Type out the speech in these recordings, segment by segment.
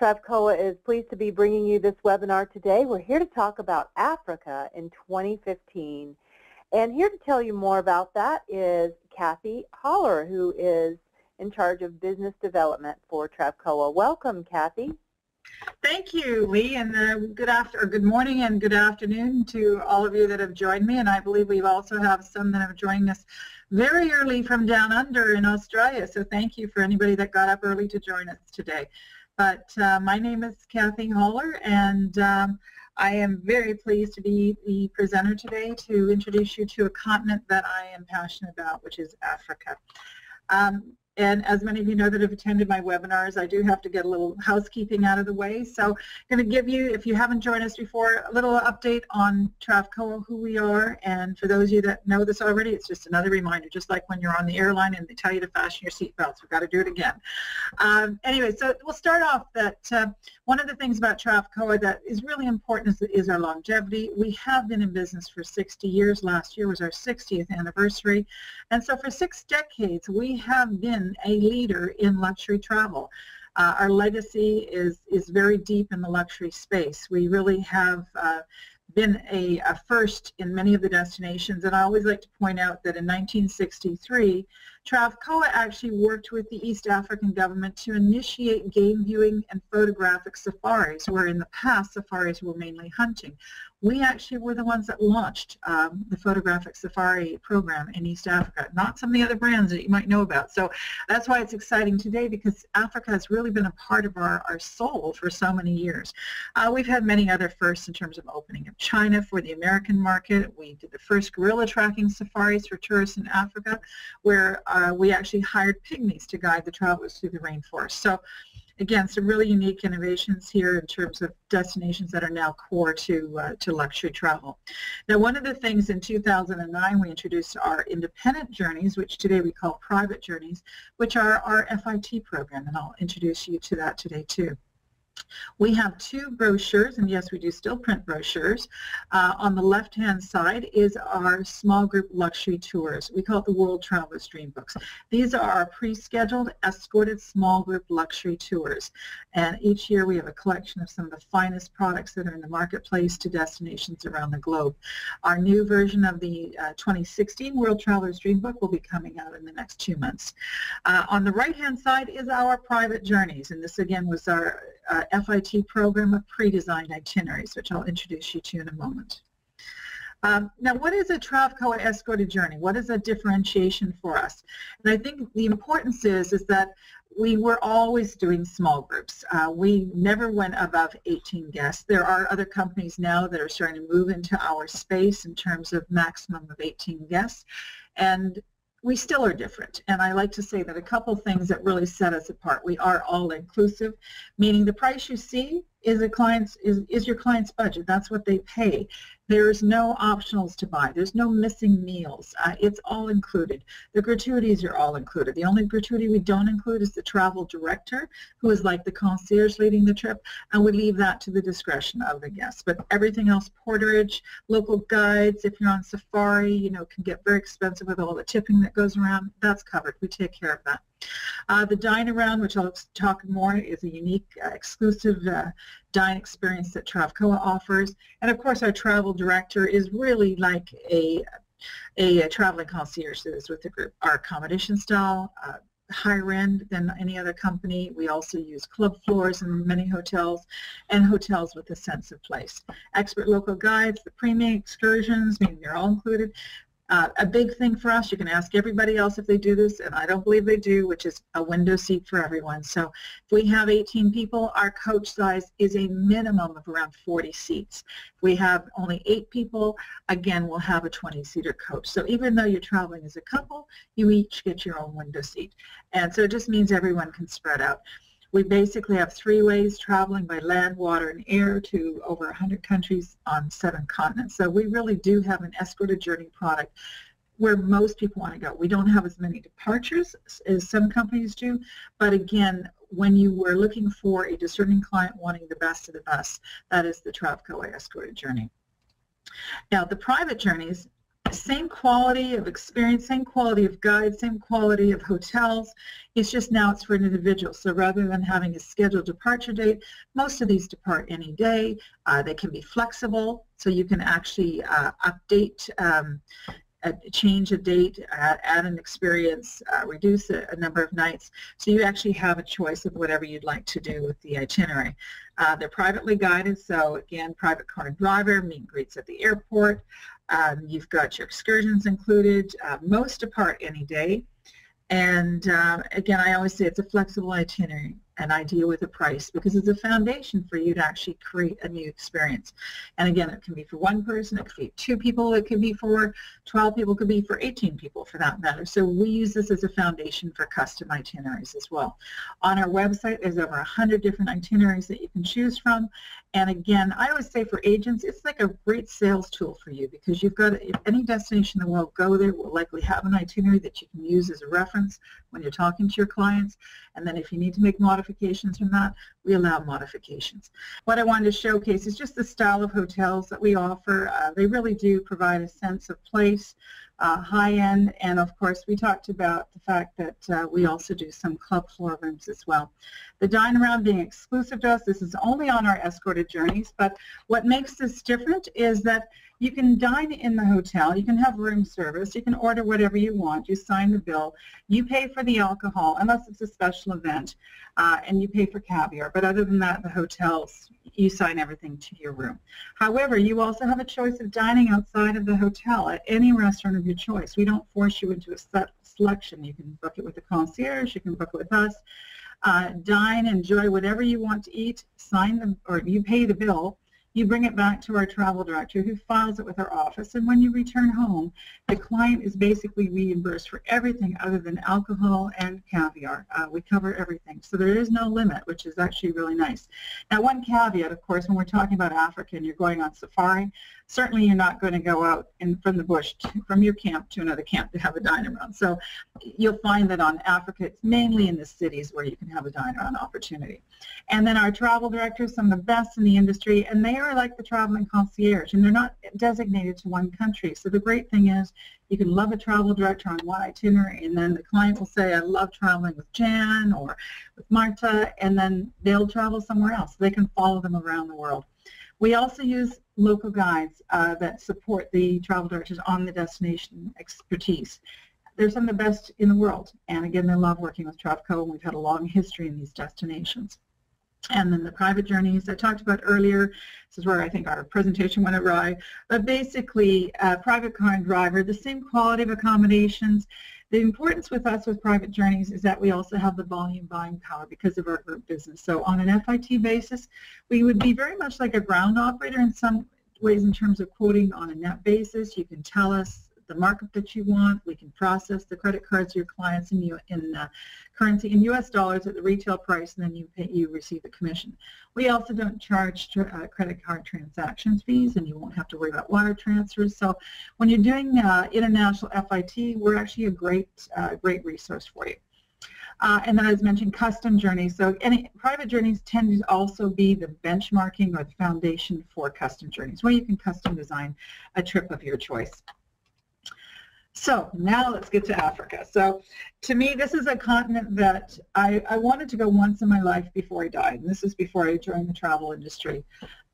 Travcoa is pleased to be bringing you this webinar today. We're here to talk about Africa in 2015. And here to tell you more about that is Kathy Holler, who is in charge of business development for Travcoa. Welcome, Kathy. Thank you, Lee, and good morning and good afternoon to all of you that have joined me. And I believe we also have some that have joined us very early from down under in Australia. So thank you for anybody that got up early to join us today. But my name is Kathy Holler, and I am very pleased to be the presenter today to introduce you to a continent that I am passionate about, which is Africa. And as many of you know that have attended my webinars, I do have to get a little housekeeping out of the way. So I'm going to give you, if you haven't joined us before, a little update on Travcoa, who we are. And for those of you that know this already, it's just another reminder, just like when you're on the airline and they tell you to fasten your seatbelts. We've got to do it again. Anyway, so we'll start off that one of the things about Travcoa that is really important is our longevity. We have been in business for 60 years. Last year was our 60th anniversary. And so for 6 decades, we have been a leader in luxury travel. Our legacy is very deep in the luxury space. We really have been a first in many of the destinations, and I always like to point out that in 1963, Travcoa actually worked with the East African government to initiate game viewing and photographic safaris, where in the past safaris were mainly hunting. We actually were the ones that launched the photographic safari program in East Africa, not some of the other brands that you might know about. So that's why it's exciting today, because Africa has really been a part of our soul for so many years. We've had many other firsts in terms of opening up China for the American market. We did the first gorilla tracking safaris for tourists in Africa, where we actually hired pygmies to guide the travelers through the rainforest. So again, some really unique innovations here in terms of destinations that are now core to luxury travel. Now, one of the things in 2009, we introduced our independent journeys, which today we call private journeys, which are our FIT program, and I'll introduce you to that today too. We have 2 brochures, and yes, we do still print brochures. On the left-hand side is our small group luxury tours. We call it the World Traveler's Dream Books. These are our pre-scheduled, escorted small group luxury tours. And each year we have a collection of some of the finest products that are in the marketplace to destinations around the globe. Our new version of the 2016 World Traveler's Dream Book will be coming out in the next 2 months. On the right-hand side is our private journeys, and this again was our FIT program of pre-designed itineraries, which I'll introduce you to in a moment. Now, what is a Travcoa escorted journey? What is a differentiation for us? And I think the importance is that we were always doing small groups. We never went above 18 guests. There are other companies now that are starting to move into our space in terms of maximum of 18 guests. And we still are different, and I like to say that a couple things that really set us apart. We are all-inclusive, meaning the price you see is your client's budget. That's what they pay. There's no optionals to buy. There's no missing meals. It's all included. The gratuities are all included. The only gratuity we don't include is the travel director, who is like the concierge leading the trip, and we leave that to the discretion of the guests. But everything else, porterage, local guides, if you're on safari, can get very expensive with all the tipping that goes around. That's covered. We take care of that. The Dine Around, which I'll talk more, is a unique, exclusive dine experience that Travcoa offers. And of course, our travel director is really like a traveling concierge that is with the group. Our accommodation style, higher end than any other company. We also use club floors in many hotels, and hotels with a sense of place. Expert local guides, the premium excursions, meaning they're all included. A big thing for us, you can ask everybody else if they do this, and I don't believe they do, which is a window seat for everyone. So if we have 18 people, our coach size is a minimum of around 40 seats. If we have only 8 people, again, we'll have a 20-seater coach. So even though you're traveling as a couple, you each get your own window seat. And so it just means everyone can spread out. We basically have 3 ways traveling by land, water, and air to over 100 countries on 7 continents. So we really do have an escorted journey product where most people want to go. We don't have as many departures as some companies do, but again, when you were looking for a discerning client wanting the best of the best, that is the Travcoa escorted journey. Now, the private journeys Same quality of experience, same quality of guides, same quality of hotels. It's just now it's for an individual. So rather than having a scheduled departure date, most of these depart any day. They can be flexible, so you can actually update, change a date, add an experience, reduce a number of nights. So you actually have a choice of whatever you'd like to do with the itinerary. They're privately guided, so again, private car and driver, meet and greets at the airport. You've got your excursions included. Most depart any day. And again, I always say it's a flexible itinerary, an idea with a price, because it's a foundation for you to actually create a new experience. And again, it can be for one person, it could be 2 people, it could be for 12 people, it could be for 18 people for that matter. So we use this as a foundation for custom itineraries as well. On our website, there's over 100 different itineraries that you can choose from. And again, I always say for agents, it's like a great sales tool for you, because you've got, if any destination in the world, go there, will likely have an itinerary that you can use as a reference when you're talking to your clients. And then if you need to make modifications from that, we allow modifications. What I wanted to showcase is just the style of hotels that we offer. They really do provide a sense of place, high-end, and of course we talked about the fact that we also do some club floor rooms as well. The dine around being exclusive to us, this is only on our escorted journeys, but what makes this different is that you can dine in the hotel, you can have room service, you can order whatever you want, you sign the bill, you pay for the alcohol unless it's a special event, and you pay for caviar, but other than that, the hotels, you sign everything to your room. However, you also have a choice of dining outside of the hotel at any restaurant of your choice. We don't force you into a set selection. You can book it with the concierge, you can book it with us. Dine, enjoy whatever you want to eat, sign them, or you pay the bill. You bring it back to our travel director who files it with our office, and when you return home, the client is basically reimbursed for everything other than alcohol and caviar. We cover everything, so there is no limit, which is actually really nice. Now, one caveat, of course, when we're talking about Africa and you're going on safari, certainly you're not going to go out from the bush, from your camp to another camp to have a dine around. So you'll find that on Africa, it's mainly in the cities where you can have a dine around opportunity. And then our travel directors, some of the best in the industry, and they are like the traveling concierge, and they're not designated to one country. So the great thing is you can love a travel director on one itinerary, and then the client will say, I love traveling with Jan or with Marta, and then they'll travel somewhere else. They can follow them around the world. We also use local guides that support the travel directors on the destination expertise. They're some of the best in the world, and again, they love working with Travco, and we've had a long history in these destinations. And then the private journeys I talked about earlier. This is where I think our presentation went awry. But basically, private car and driver, the same quality of accommodations. The importance with us with private journeys is that we also have the volume buying power because of our group business. So on an FIT basis, we would be very much like a ground operator in some ways in terms of quoting on a net basis. You can tell us the markup that you want. We can process the credit cards of your clients in currency in U.S. dollars at the retail price, and then you receive the commission. We also don't charge credit card transactions fees, and you won't have to worry about wire transfers. So when you're doing international FIT, we're actually a great resource for you. And then as mentioned, custom journeys. So any private journeys tend to also be the benchmarking or the foundation for custom journeys, where you can custom design a trip of your choice. So now let's get to Africa. So to me, this is a continent that I wanted to go once in my life before I died. And this is before I joined the travel industry.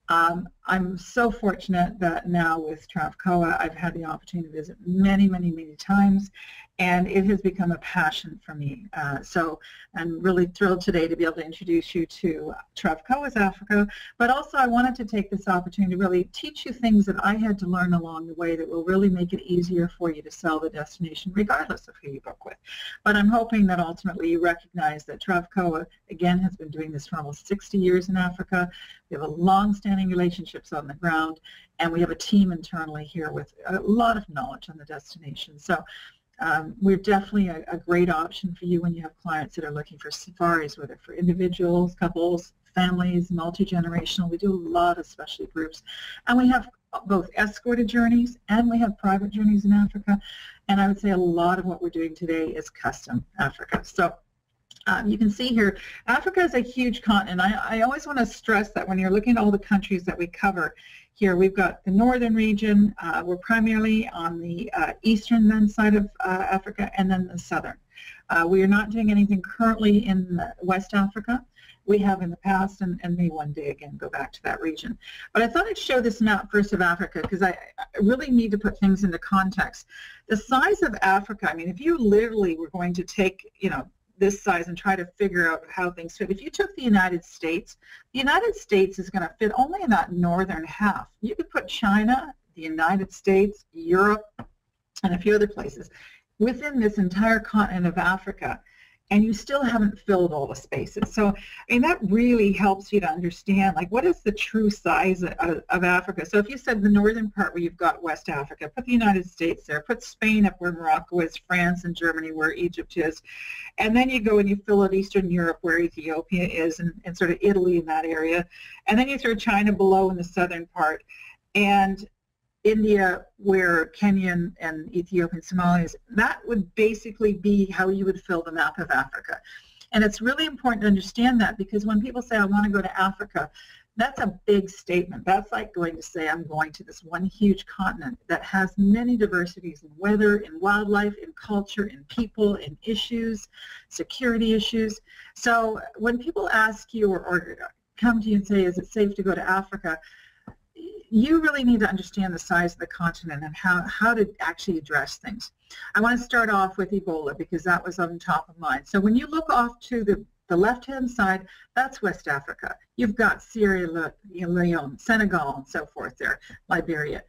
I'm so fortunate that now with Travcoa, I've had the opportunity to visit many, many, many times, and it has become a passion for me. So I'm really thrilled today to be able to introduce you to Travcoa's Africa, but also I wanted to take this opportunity to really teach you things that I had to learn along the way that will really make it easier for you to sell the destination regardless of who you book with. But I'm hoping that ultimately you recognize that Travcoa, again, has been doing this for almost 60 years in Africa. We have a long-standing relationships on the ground, and we have a team internally here with a lot of knowledge on the destination. So we're definitely a great option for you when you have clients that are looking for safaris, whether for individuals, couples, families, multi-generational. We do a lot of specialty groups, and we have both escorted journeys and we have private journeys in Africa, and I would say a lot of what we're doing today is custom Africa. So You can see here, Africa is a huge continent. I always want to stress that when you're looking at all the countries that we cover here, we've got the northern region. We're primarily on the eastern then side of Africa, and then the southern. We are not doing anything currently in West Africa. We have in the past, and may one day again go back to that region. But I thought I'd show this map first of Africa because I really need to put things into context. The size of Africa, I mean, if you literally were going to take, you know, this size and try to figure out how things fit. If you took the United States is going to fit only in that northern half. You could put China, the United States, Europe, and a few other places within this entire continent of Africa, and you still haven't filled all the spaces. So, I mean, that really helps you to understand, like, what is the true size of Africa? So if you said the northern part where you've got West Africa, put the United States there, put Spain up where Morocco is, France and Germany where Egypt is, and then you go and you fill out Eastern Europe where Ethiopia is, and sort of Italy in that area, and then you throw China below in the southern part, and India, where Kenya and Ethiopia and Somalia is, that would basically be how you would fill the map of Africa. And it's really important to understand that, because when people say, I want to go to Africa, that's a big statement. That's like going to say, I'm going to this one huge continent that has many diversities in weather, in wildlife, in culture, in people, in issues, security issues. So when people ask you or come to you and say, is it safe to go to Africa? You really need to understand the size of the continent and how to actually address things. I want to start off with Ebola because that was on top of mind. So when you look off to the left-hand side, that's West Africa. You've got Sierra Leone, Senegal, and so forth there, Liberia.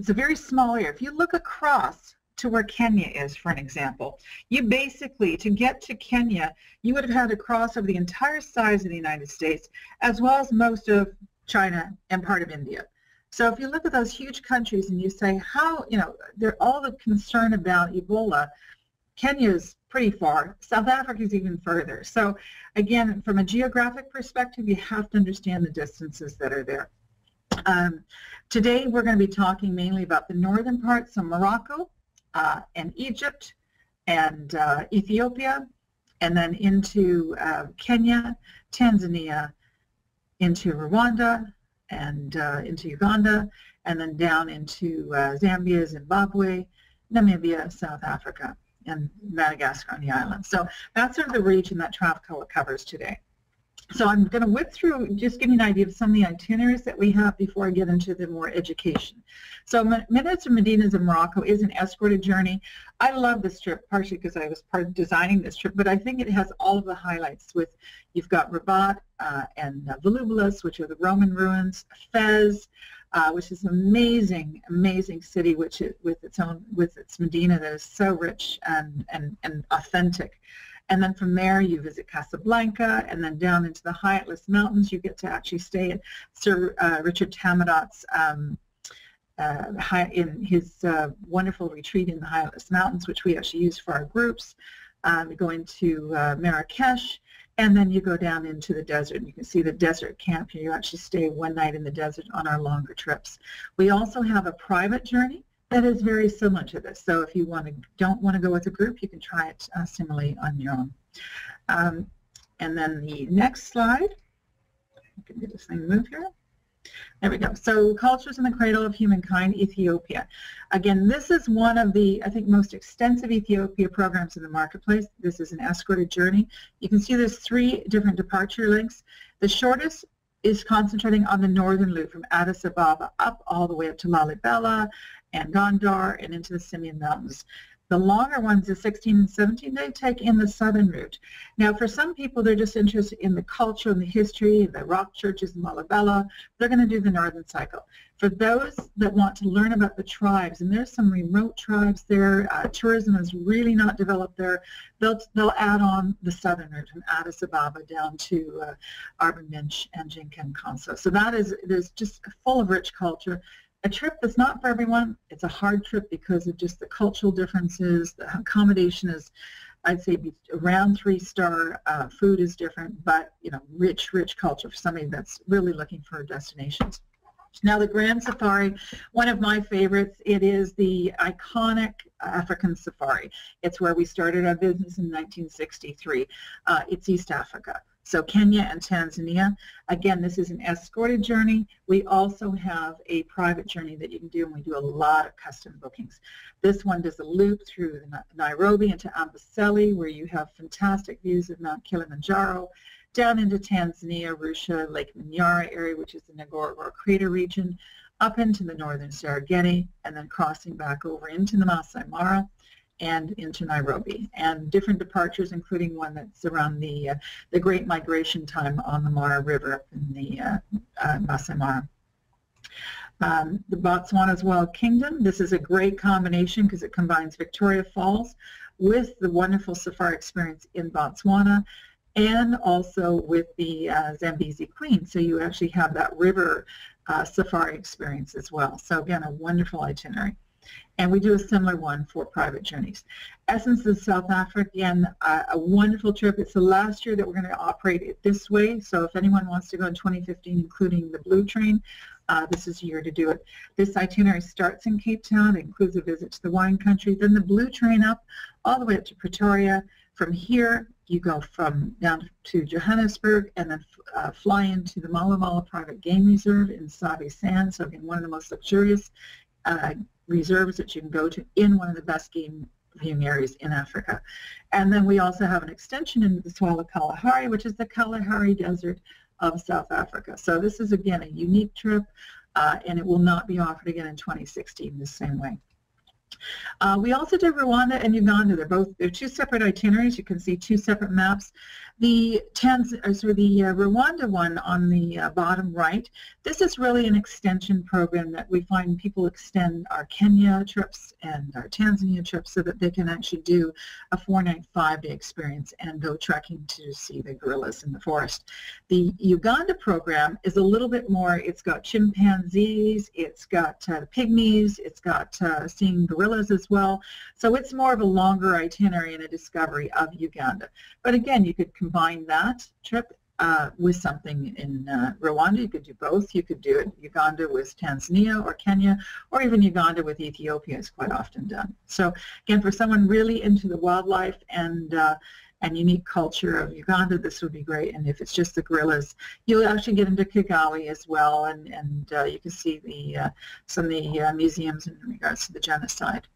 It's a very small area. If you look across to where Kenya is, for an example, you basically, to get to Kenya, you would have had to cross over the entire size of the United States, as well as most of China and part of India. So if you look at those huge countries and you say, how, you know, they're all the concern about Ebola, Kenya is pretty far, South Africa is even further. So again, from a geographic perspective, you have to understand the distances that are there. Today we're going to be talking mainly about the northern parts, so Morocco and Egypt and Ethiopia, and then into Kenya, Tanzania, into Rwanda, and into Uganda, and then down into Zambia, Zimbabwe, Namibia, South Africa, and Madagascar on the island. So that's sort of the region that TravCo covers today. So I'm going to whip through, just give you an idea of some of the itineraries that we have before I get into the more education. So Minutes and Medinas in Morocco is an escorted journey. I love this trip, partially because I was part of designing this trip, but I think it has all of the highlights with, you've got Rabat and Volubilis, which are the Roman ruins, Fez, which is an amazing, amazing city, which with its Medina that is so rich and authentic. And then from there you visit Casablanca, and then down into the High Atlas Mountains. You get to actually stay at Sir Richard Tamadot's in his wonderful retreat in the High Atlas Mountains, which we actually use for our groups. We go into Marrakesh, and then you go down into the desert. You can see the desert camp here. You actually stay one night in the desert on our longer trips. We also have a private journey that is very similar to this. So if you don't want to go with a group, you can try it similarly on your own. And then the next slide, I can get this thing to move here. There we go. So Cultures in the Cradle of Humankind, Ethiopia. Again, this is one of the, I think, most extensive Ethiopia programs in the marketplace. This is an escorted journey. You can see there's 3 different departure links. The shortest is concentrating on the northern loop from Addis Ababa up all the way up to Lalibela and Gondar and into the Simien Mountains. The longer ones, the 16 and 17, they take in the southern route. Now, for some people, they're just interested in the culture and the history, the rock churches in Lalibela. They're going to do the northern cycle. For those that want to learn about the tribes, and there's some remote tribes there, tourism is really not developed there, they'll add on the southern route from Addis Ababa down to Arba Minch and Jinken Konso. So that is just full of rich culture. A trip that's not for everyone. It's a hard trip because of just the cultural differences. The accommodation is, I'd say, around 3-star. Food is different, but, you know, rich culture for somebody that's really looking for destinations. Now, the Grand Safari, one of my favorites, it is the iconic African safari. It's where we started our business in 1963. It's East Africa. So Kenya and Tanzania. Again, this is an escorted journey. We also have a private journey that you can do, and we do a lot of custom bookings. This one does a loop through Nairobi into Amboseli, where you have fantastic views of Mount Kilimanjaro, down into Tanzania, Arusha, Lake Manyara area, which is the Ngorongoro Crater region, up into the northern Serengeti, and then crossing back over into the Masai Mara and into Nairobi, and different departures, including one that's around the Great Migration time on the Mara River up in the Masai Mara. The Botswana's Wild Kingdom, this is a great combination because it combines Victoria Falls with the wonderful safari experience in Botswana, and also with the Zambezi Queen. So you actually have that river safari experience as well. So again, a wonderful itinerary. And we do a similar one for private journeys. Essence of South Africa, again, a wonderful trip. It's the last year that we're going to operate it this way. So if anyone wants to go in 2015, including the Blue Train, this is the year to do it. This itinerary starts in Cape Town. It includes a visit to the wine country, then the Blue Train up all the way up to Pretoria. From here, you go down to Johannesburg and then fly into the Mala Mala Private Game Reserve in Sabi Sand. So again, one of the most luxurious reserves that you can go to in one of the best game viewing areas in Africa. And then we also have an extension into the Swala Kalahari, which is the Kalahari Desert of South Africa. So this is, again, a unique trip, and it will not be offered again in 2016 the same way. We also did Rwanda and Uganda. They're two separate itineraries. You can see two separate maps. The Rwanda one on the bottom right, this is really an extension program that we find people extend our Kenya trips and our Tanzania trips so that they can actually do a 4-night, 5-day experience and go trekking to see the gorillas in the forest. The Uganda program is a little bit more, it's got chimpanzees, it's got pygmies, it's got seeing gorillas as well. So it's more of a longer itinerary and a discovery of Uganda. But again, you could combine that trip with something in Rwanda. You could do both. You could do it Uganda with Tanzania or Kenya, or even Uganda with Ethiopia is quite often done. So again, for someone really into the wildlife and unique culture of Uganda, this would be great. And if it's just the gorillas, you'll actually get into Kigali as well, and you can see some of the museums in regards to the genocide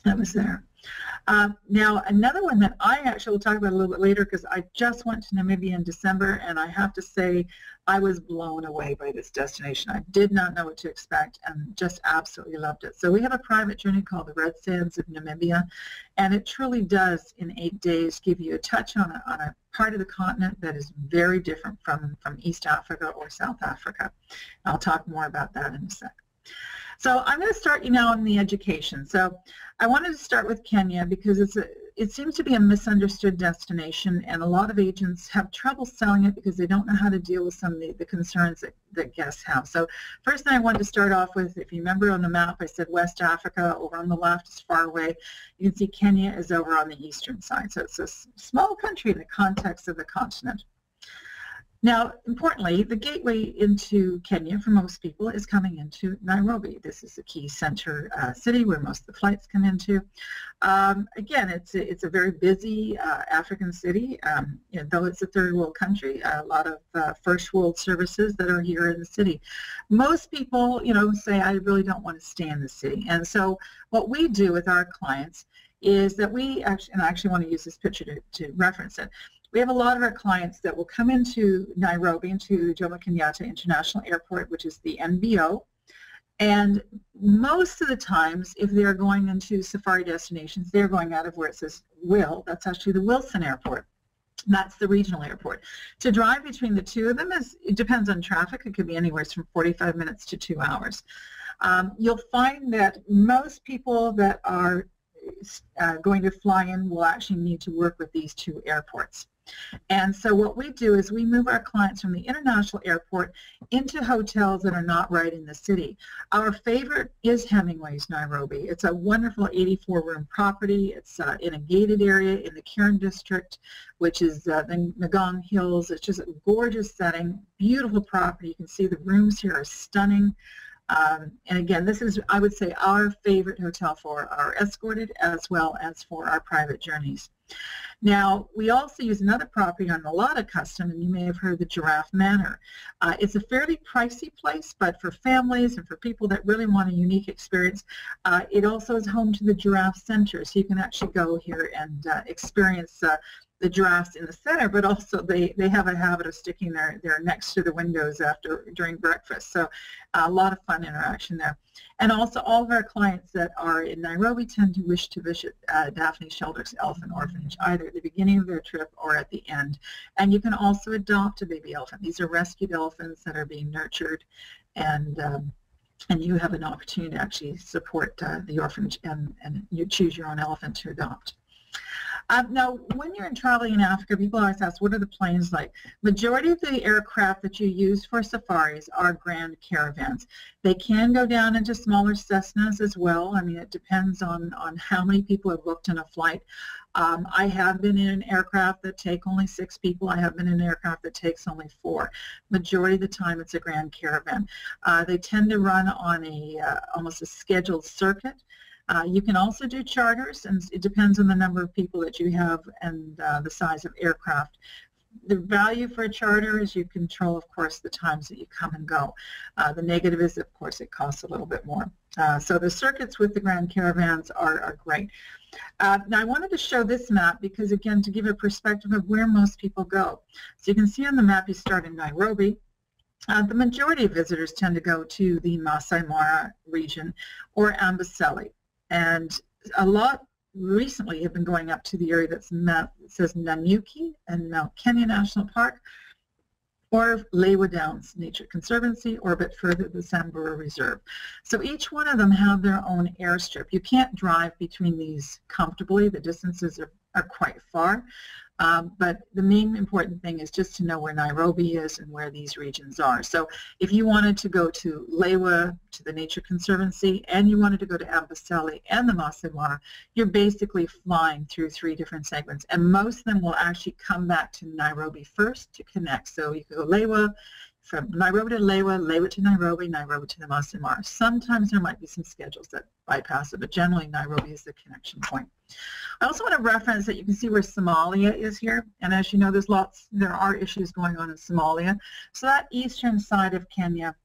that was there. Now, another one that I actually will talk about a little bit later, because I just went to Namibia in December, and I have to say I was blown away by this destination. I did not know what to expect and just absolutely loved it. So we have a private journey called the Red Sands of Namibia, and it truly does, in 8 days, give you a touch on a part of the continent that is very different from East Africa or South Africa. I'll talk more about that in a sec. So I'm going to start you now on the education. So I wanted to start with Kenya because it seems to be a misunderstood destination, and a lot of agents have trouble selling it because they don't know how to deal with some of the concerns that guests have. So first thing I wanted to start off with, if you remember on the map, I said West Africa over on the left is far away. You can see Kenya is over on the eastern side. So it's a small country in the context of the continent. Now, importantly, the gateway into Kenya for most people is coming into Nairobi. This is the key center city where most of the flights come into. Again, it's a very busy African city. Though it's a third world country, a lot of first world services that are here in the city. Most people, say, I really don't want to stay in the city. And so what we do with our clients is that we actually, and I actually want to use this picture to reference it. We have a lot of our clients that will come into Nairobi, into Jomo Kenyatta International Airport, which is the NBO. And most of the times, if they're going into safari destinations, they're going out of where it says Will. That's actually the Wilson Airport. That's the regional airport. To drive between the two of them, it depends on traffic. It could be anywhere from 45 minutes to 2 hours. You'll find that most people that are going to fly in will actually need to work with these two airports. And so what we do is we move our clients from the international airport into hotels that are not right in the city. Our favorite is Hemingway's Nairobi. It's a wonderful 84-room property. It's in a gated area in the Kirin district, which is the Ngong Hills. It's just a gorgeous setting, beautiful property. You can see the rooms here are stunning. And again, this is, I would say, our favorite hotel for our escorted as well as for our private journeys. Now, we also use another property on Malata Custom, and you may have heard the Giraffe Manor. It's a fairly pricey place, but for families and for people that really want a unique experience, it also is home to the Giraffe Center, so you can actually go here and experience the giraffes in the center, but also they have a habit of sticking their necks to the windows during breakfast. So a lot of fun interaction there. And also all of our clients that are in Nairobi tend to wish to visit Daphne Sheldrick's Elephant Orphanage, either at the beginning of their trip or at the end. And you can also adopt a baby elephant. These are rescued elephants that are being nurtured, and you have an opportunity to actually support the orphanage, and you choose your own elephant to adopt. Now, when you're traveling in Africa, people always ask, what are the planes like? Majority of the aircraft that you use for safaris are Grand Caravans. They can go down into smaller Cessnas as well. I mean, it depends on how many people have booked in a flight. I have been in an aircraft that take only 6 people. I have been in an aircraft that takes only 4. Majority of the time, it's a Grand Caravan. They tend to run on almost a scheduled circuit. You can also do charters, and it depends on the number of people that you have and the size of aircraft. The value for a charter is you control, of course, the times that you come and go. The negative is, of course, it costs a little bit more. So the circuits with the Grand Caravans are great. Now, I wanted to show this map because, again, to give a perspective of where most people go. So you can see on the map you start in Nairobi. The majority of visitors tend to go to the Masai Mara region or Amboseli. And a lot recently have been going up to the area that says Nanyuki and Mount Kenya National Park, or Lewa Downs Nature Conservancy, or a bit further, the Samburu Reserve. So each one of them have their own airstrip. You can't drive between these comfortably. The distances are quite far. But the main important thing is just to know where Nairobi is and where these regions are. So if you wanted to go to Lewa, to the Nature Conservancy, and you wanted to go to Amboseli and the Masai Mara, you're basically flying through 3 different segments. And most of them will actually come back to Nairobi first to connect. So you could go Lewa, from Nairobi to Lewa, Lewa to Nairobi, Nairobi to the Masai Mara. Sometimes there might be some schedules that bypass it, but generally Nairobi is the connection point. I also want to reference that you can see where Somalia is here, and as you know, there are issues going on in Somalia. So that eastern side of Kenya,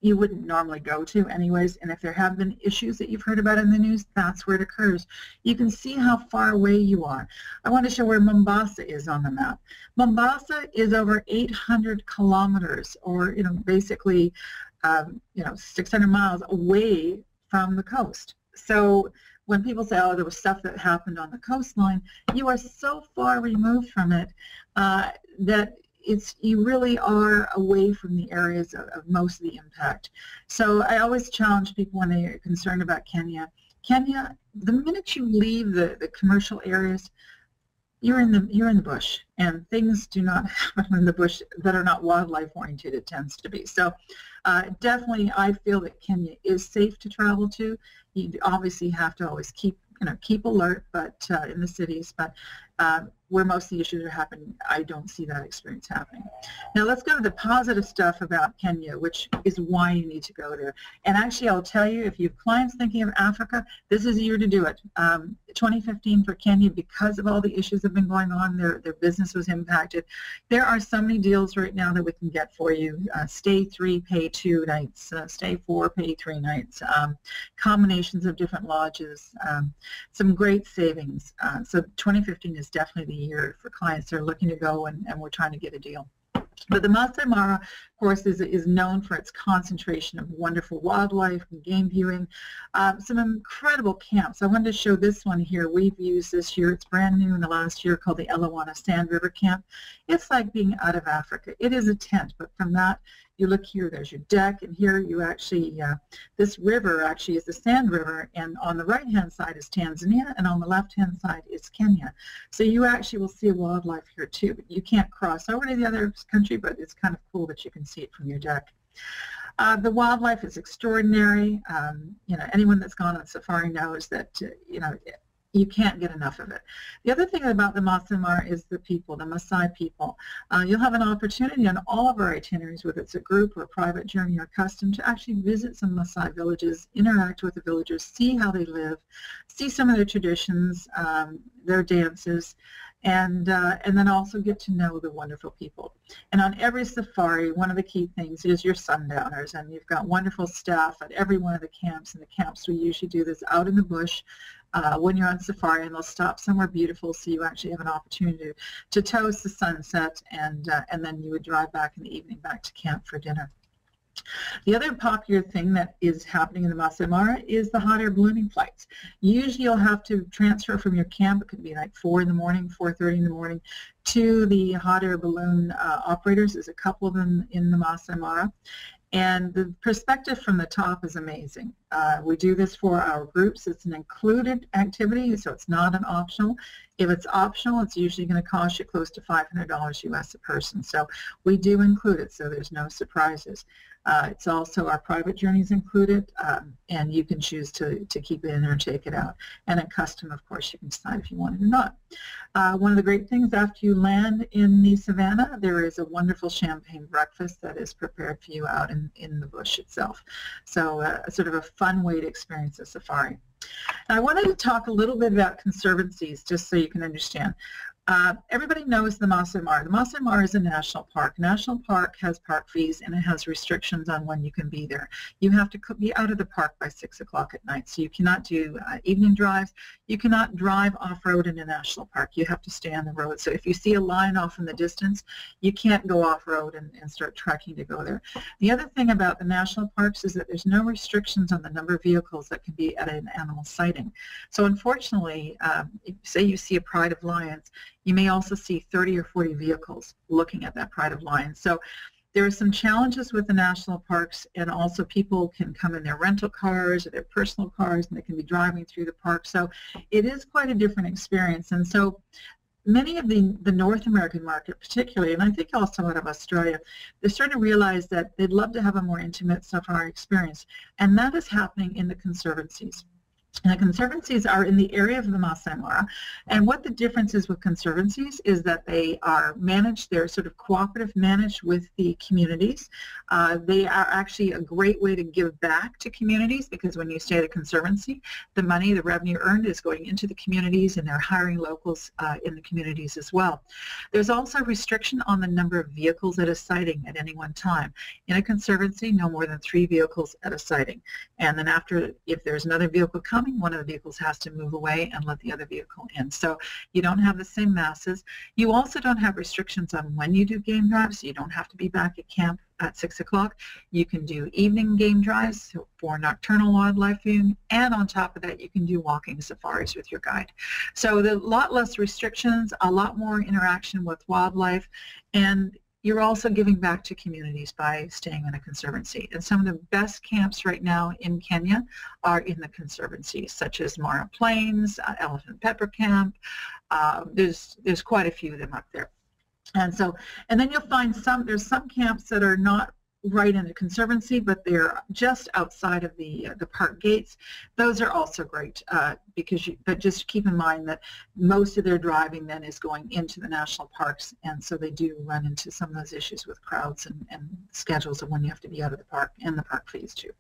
you wouldn't normally go to anyways, and if there have been issues that you've heard about in the news, that's where it occurs. You can see how far away you are. I want to show where Mombasa is on the map. Mombasa is over 800 kilometers, or basically 600 miles away from the coast. So when people say, oh, there was stuff that happened on the coastline, you are so far removed from it that you really are away from the areas of most of the impact. So I always challenge people when they're concerned about Kenya. Kenya, the minute you leave the commercial areas, you're in the bush, and things do not happen in the bush that are not wildlife oriented. It tends to be. So definitely I feel that Kenya is safe to travel to. You obviously have to always keep alert, but in the cities, but where most of the issues are happening, I don't see that experience happening. Now let's go to the positive stuff about Kenya, which is why you need to go there. And actually, I'll tell you, if you have clients thinking of Africa, this is the year to do it. 2015 for Kenya, because of all the issues that have been going on, their business was impacted. There are so many deals right now that we can get for you. Stay 3, pay 2 nights. Stay 4, pay 3 nights. Combinations of different lodges. Some great savings. So 2015 is definitely the year for clients that are looking to go, and we're trying to get a deal. But the Masai Mara, of course, is known for its concentration of wonderful wildlife and game viewing. Some incredible camps. I wanted to show this one here. We've used this year. It's brand new in the last year, called the Eliwana Sand River Camp. It's like being out of Africa. It is a tent, but from that, you look here, there's your deck, and here you actually, this river actually is the Sand River, and on the right-hand side is Tanzania, and on the left-hand side is Kenya. So you actually will see wildlife here too. You can't cross over to the other country, but it's kind of cool that you can see it from your deck. The wildlife is extraordinary. Anyone that's gone on safari knows that, you can't get enough of it. The other thing about the Masai Mara is the people, the Maasai people. You'll have an opportunity on all of our itineraries, whether it's a group or a private journey or custom, to actually visit some Maasai villages, interact with the villagers, see how they live, see some of their traditions, their dances, and then also get to know the wonderful people. And on every safari, one of the key things is your sundowners, and you've got wonderful staff at every one of the camps. And the camps, we usually do this out in the bush when you're on safari, and they'll stop somewhere beautiful, so you actually have an opportunity to toast the sunset, and then you would drive back in the evening back to camp for dinner. The other popular thing that is happening in the Masai Mara is the hot air ballooning flights. Usually you'll have to transfer from your camp, it could be like 4 in the morning, 4:30 in the morning, to the hot air balloon operators. There's a couple of them in the Masai Mara. And the perspective from the top is amazing. We do this for our groups. It's an included activity, so it's not an optional. If it's optional, it's usually going to cost you close to $500 US a person. So we do include it, so there's no surprises. It's also our private journeys included, and you can choose to keep it in or take it out. And at custom, of course, you can decide if you want it or not. One of the great things after you land in the savannah, there is a wonderful champagne breakfast that is prepared for you out in the bush itself. So sort of a fun way to experience a safari. Now, I wanted to talk a little bit about conservancies, just so you can understand. Everybody knows the Masai Mara. The Masai Mara is a national park. National park has park fees, and it has restrictions on when you can be there. You have to be out of the park by 6 o'clock at night, so you cannot do evening drives. You cannot drive off-road in a national park. You have to stay on the road. So if you see a line off in the distance, you can't go off-road and start trekking to go there. The other thing about the national parks is that there's no restrictions on the number of vehicles that can be at an animal sighting. So unfortunately, say you see a pride of lions, you may also see 30 or 40 vehicles looking at that pride of lions. So there are some challenges with the national parks, and also people can come in their rental cars or their personal cars, and they can be driving through the park. So it is quite a different experience. And so many of the North American market particularly, and I think also out of Australia, they're starting to realize that they'd love to have a more intimate safari experience, and that is happening in the conservancies. And the conservancies are in the area of the Masai Mara, and what the difference is with conservancies is that they are managed, they're sort of cooperative managed with the communities. They are actually a great way to give back to communities, because when you stay at a conservancy, the money, the revenue earned is going into the communities, and they're hiring locals in the communities as well. There's also a restriction on the number of vehicles at a sighting at any one time. In a conservancy, no more than 3 vehicles at a sighting. And then after, if there's another vehicle coming, one of the vehicles has to move away and let the other vehicle in. So you don't have the same masses. You also don't have restrictions on when you do game drives. You don't have to be back at camp at 6 o'clock. You can do evening game drives for nocturnal wildlife viewing, and on top of that, you can do walking safaris with your guide. So there's a lot less restrictions, a lot more interaction with wildlife, and you're also giving back to communities by staying in a conservancy. And some of the best camps right now in Kenya are in the conservancies, such as Mara Plains, Elephant Pepper Camp. There's quite a few of them up there. And then you'll find there's some camps that are not right in the conservancy, but they're just outside of the park gates. Those are also great, but just keep in mind that most of their driving then is going into the national parks, and so they do run into some of those issues with crowds and schedules of when you have to be out of the park, and the park fees too.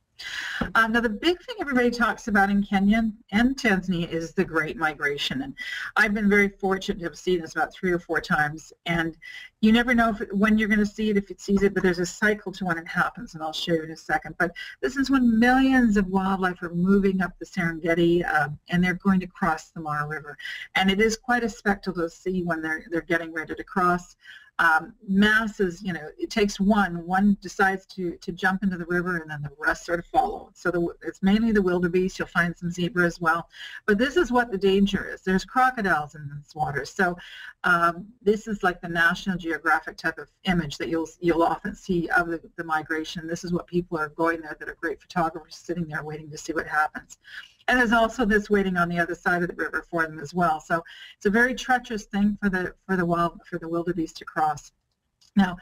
Now, the big thing everybody talks about in Kenya and Tanzania is the Great Migration, and I've been very fortunate to have seen this about 3 or 4 times, and you never know when you're going to see it, if it sees it, but there's a cycle to when it happens, and I'll show you in a second. But this is when millions of wildlife are moving up the Serengeti, and they're going to cross the Mara River, and it is quite a spectacle to see when they're getting ready to cross. Masses, it takes one decides to jump into the river, and then the rest sort of follow. So it's mainly the wildebeest. You'll find some zebra as well. But this is what the danger is. There's crocodiles in this water. So this is like the National geographic type of image that you'll often see of the migration. This is what people are going there that are great photographers sitting there waiting to see what happens. And there's also this waiting on the other side of the river for them as well. So it's a very treacherous thing for the wildebeest to cross. Now,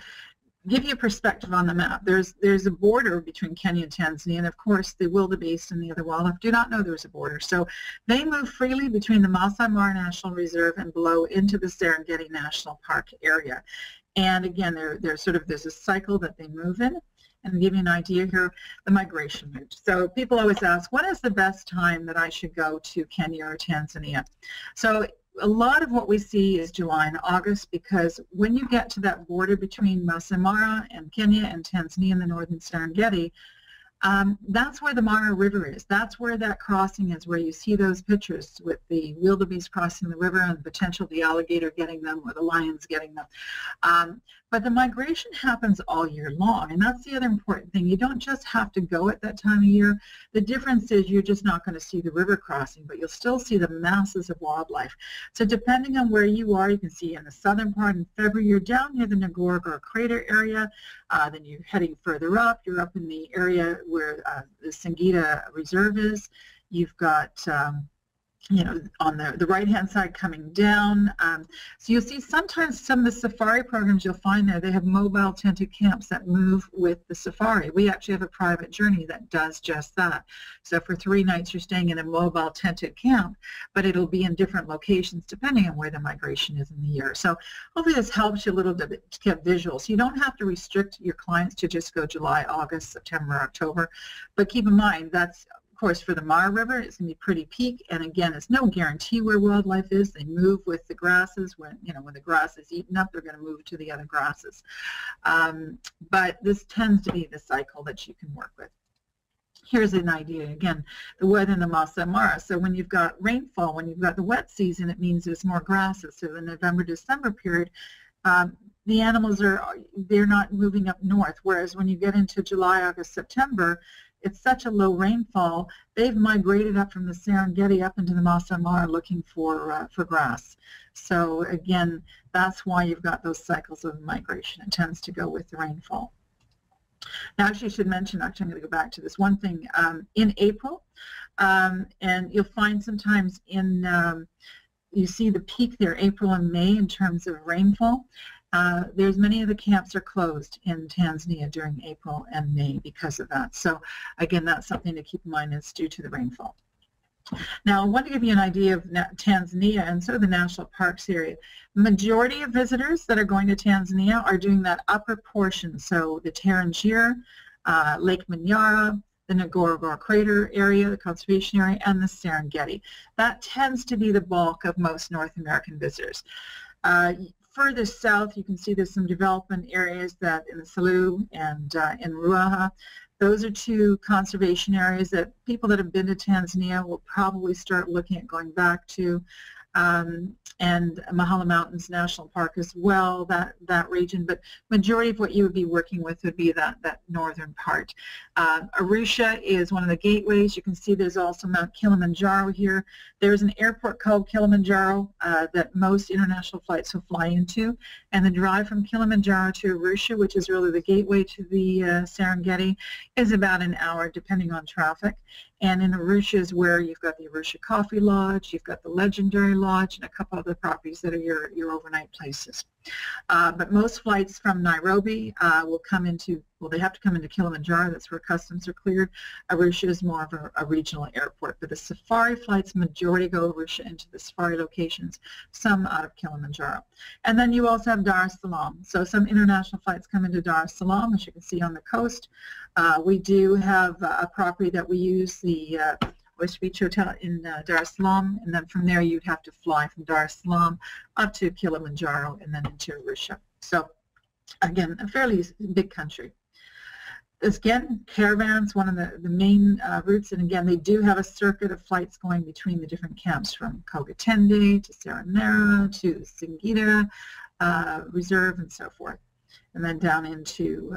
give you a perspective on the map. There's a border between Kenya and Tanzania, and of course the wildebeest and the other wildlife do not know there's a border. So they move freely between the Masai Mara National Reserve and below into the Serengeti National Park area. And again, there's a cycle that they move in. And to give you an idea here, the migration route. So people always ask, when is the best time that I should go to Kenya or Tanzania? So a lot of what we see is July and August, because when you get to that border between Masai Mara and Kenya and Tanzania in the northern Serengeti, that's where the Mara River is. That's where that crossing is, where you see those pictures with the wildebeest crossing the river and the potential of the alligator getting them or the lions getting them. But the migration happens all year long, and that's the other important thing. You don't just have to go at that time of year. The difference is you're just not going to see the river crossing, but you'll still see the masses of wildlife. So depending on where you are, you can see in the southern part in February, you're down near the Ngorongoro Crater area. Then you're heading further up. You're up in the area where the Singida Reserve is. You've got on the right-hand side coming down. So you'll see sometimes some of the safari programs you'll find there, they have mobile tented camps that move with the safari. We actually have a private journey that does just that. So for 3 nights you're staying in a mobile tented camp, but it'll be in different locations depending on where the migration is in the year. So hopefully this helps you a little bit to get visuals. You don't have to restrict your clients to just go July, August, September, October, but keep in mind that's of course, for the Mara River, it's going to be pretty peak, and again, it's no guarantee where wildlife is. They move with the grasses. When the grass is eaten up, they're going to move to the other grasses. But this tends to be the cycle that you can work with. Here's an idea, again, the weather in the Masai Mara. So when you've got rainfall, when you've got the wet season, it means there's more grasses. So the November-December period, the animals they're not moving up north, whereas when you get into July, August, September, it's such a low rainfall, they've migrated up from the Serengeti up into the Masai Mara looking for grass. So again, that's why you've got those cycles of migration. It tends to go with the rainfall. Now, actually, I should mention, I'm going to go back to this one thing. In April, and you'll find sometimes you see the peak there, April and May, in terms of rainfall. There's many of the camps are closed in Tanzania during April and May because of that. So again, that's something to keep in mind. It's due to the rainfall. Now, I want to give you an idea of Tanzania and sort of the national parks area. Majority of visitors that are going to Tanzania are doing that upper portion, so the Tarangire, Lake Manyara, the Ngorongoro Crater area, the conservation area, and the Serengeti. That tends to be the bulk of most North American visitors. Further south, you can see there's some development areas that in the Selous and in Ruaha. Those are 2 conservation areas that people that have been to Tanzania will probably start looking at going back to. And Mahala Mountains National Park as well, that region, but majority of what you would be working with would be that northern part. Arusha is one of the gateways. You can see there's also Mount Kilimanjaro here. There's an airport called Kilimanjaro that most international flights will fly into, and the drive from Kilimanjaro to Arusha, which is really the gateway to the Serengeti, is about an hour depending on traffic. And in Arusha is where you've got the Arusha Coffee Lodge, you've got the Legendary Lodge, and a couple other properties that are your overnight places. But most flights from Nairobi will come into, well, they have to come into Kilimanjaro. That's where customs are cleared. Arusha is more of a regional airport. But the safari flights, majority go Arusha into the safari locations, some out of Kilimanjaro. And then you also have Dar es Salaam. So some international flights come into Dar es Salaam, as you can see on the coast. We do have a property that we use, the West Beach Hotel in Dar es Salaam, and then from there you'd have to fly from Dar es Salaam up to Kilimanjaro and then into Arusha. So again, a fairly big country. Again, caravans, one of the main routes, and again, they do have a circuit of flights going between the different camps from Kogatende to Serenera to Singida Reserve and so forth, and then down into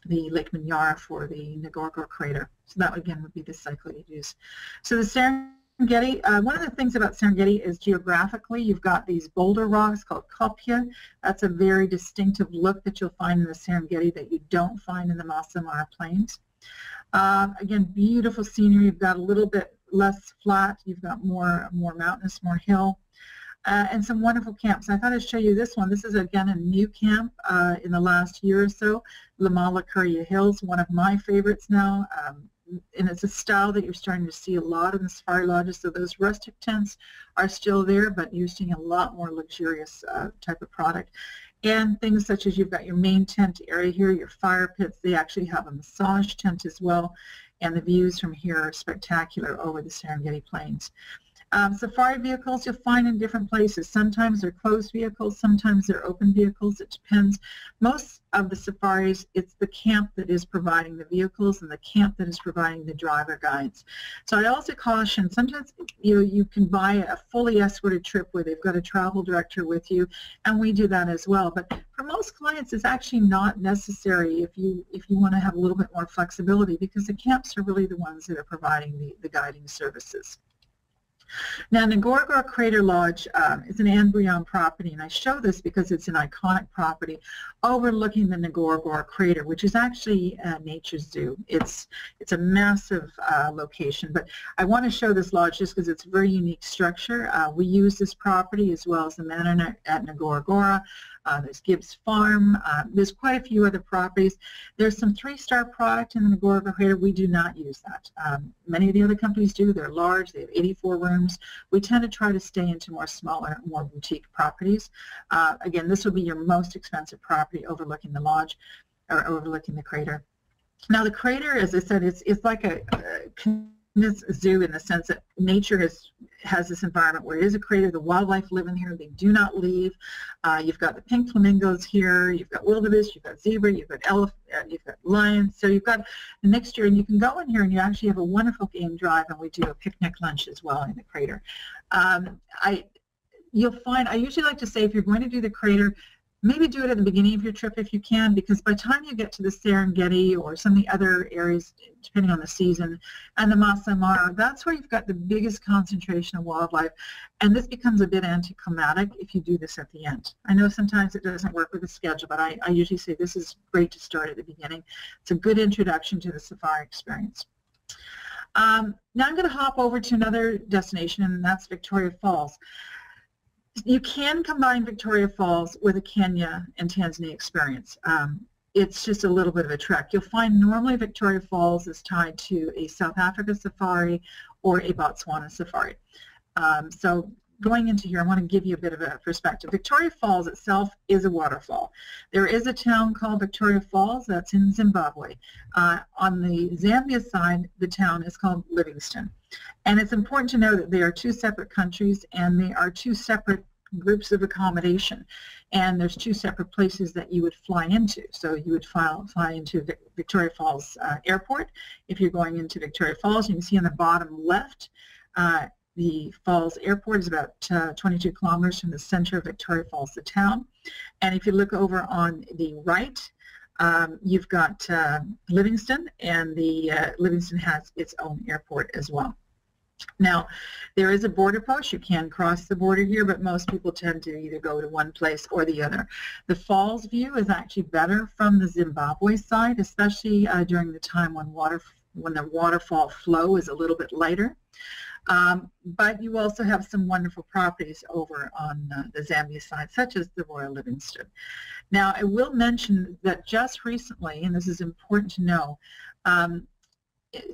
the Lake Manyara for the Ngorongoro Crater. So that, again, would be the cycle you'd use. So the Serengeti, one of the things about Serengeti is geographically you've got these boulder rocks called kopje. That's a very distinctive look that you'll find in the Serengeti that you don't find in the Masai Mara Plains. Again, beautiful scenery. You've got a little bit less flat. You've got more mountainous, more hill. And some wonderful camps. I thought I'd show you this one. This is, again, a new camp in the last year or so, Lamala Kuria Hills, one of my favorites now. And it's a style that you're starting to see a lot in the safari lodges. So those rustic tents are still there, but you're seeing a lot more luxurious type of product. And things such as you've got your main tent area here, your fire pits. They actually have a massage tent as well. And the views from here are spectacular over the Serengeti Plains. Safari vehicles you'll find in different places. Sometimes they're closed vehicles, sometimes they're open vehicles. It depends. Most of the safaris, it's the camp that is providing the vehicles and the camp that is providing the driver guides. So I also caution, sometimes you can buy a fully escorted trip where they've got a travel director with you, and we do that as well. But for most clients, it's actually not necessary if you want to have a little bit more flexibility, because the camps are really the ones that are providing the guiding services. Now, Ngorongoro Crater Lodge is an Anne Brion property, and I show this because it's an iconic property overlooking the Ngorongoro Crater, which is actually a nature zoo. It's a massive location, but I want to show this lodge just because it's a very unique structure. We use this property as well as the manor at Ngorongoro. There's Gibbs Farm. There's quite a few other properties. There's some 3-star product in the Ngorongoro Crater. We do not use that. Many of the other companies do. They're large. They have 84 rooms. We tend to try to stay into more smaller, more boutique properties. Again, this will be your most expensive property overlooking the lodge or overlooking the crater. Now, the crater, as I said, it's like a zoo in the sense that nature has this environment where it is a crater. The wildlife live in here. They do not leave. You've got the pink flamingos here. You've got wildebeest. You've got zebra. You've got elephant. You've got lions. So you've got a mixture, and you can go in here and you actually have a wonderful game drive, and we do a picnic lunch as well in the crater. You'll find, I usually like to say, if you're going to do the crater, maybe do it at the beginning of your trip if you can, because by the time you get to the Serengeti or some of the other areas, depending on the season, and the Masai Mara, that's where you've got the biggest concentration of wildlife, and this becomes a bit anticlimactic if you do this at the end. I know sometimes it doesn't work with the schedule, but I usually say this is great to start at the beginning. It's a good introduction to the safari experience. Now I'm going to hop over to another destination, and that's Victoria Falls. You can combine Victoria Falls with a Kenya and Tanzania experience. It's just a little bit of a trek. You'll find normally Victoria Falls is tied to a South Africa safari or a Botswana safari. So going into here, I want to give you a bit of a perspective. Victoria Falls itself is a waterfall. There is a town called Victoria Falls that's in Zimbabwe. On the Zambia side, the town is called Livingstone. And it's important to know that they are 2 separate countries, and they are 2 separate groups of accommodation. And there's 2 separate places that you would fly into. So you would fly into Victoria Falls Airport. If you're going into Victoria Falls, you can see on the bottom left, the Falls Airport is about 22 kilometers from the center of Victoria Falls, the town. And if you look over on the right, you've got Livingstone, and Livingstone has its own airport as well. Now, there is a border post. You can cross the border here, but most people tend to either go to one place or the other. The falls view is actually better from the Zimbabwe side, especially during the time when the waterfall flow is a little bit lighter. But you also have some wonderful properties over on the Zambia side, such as the Royal Livingstone. Now, I will mention that just recently, and this is important to know,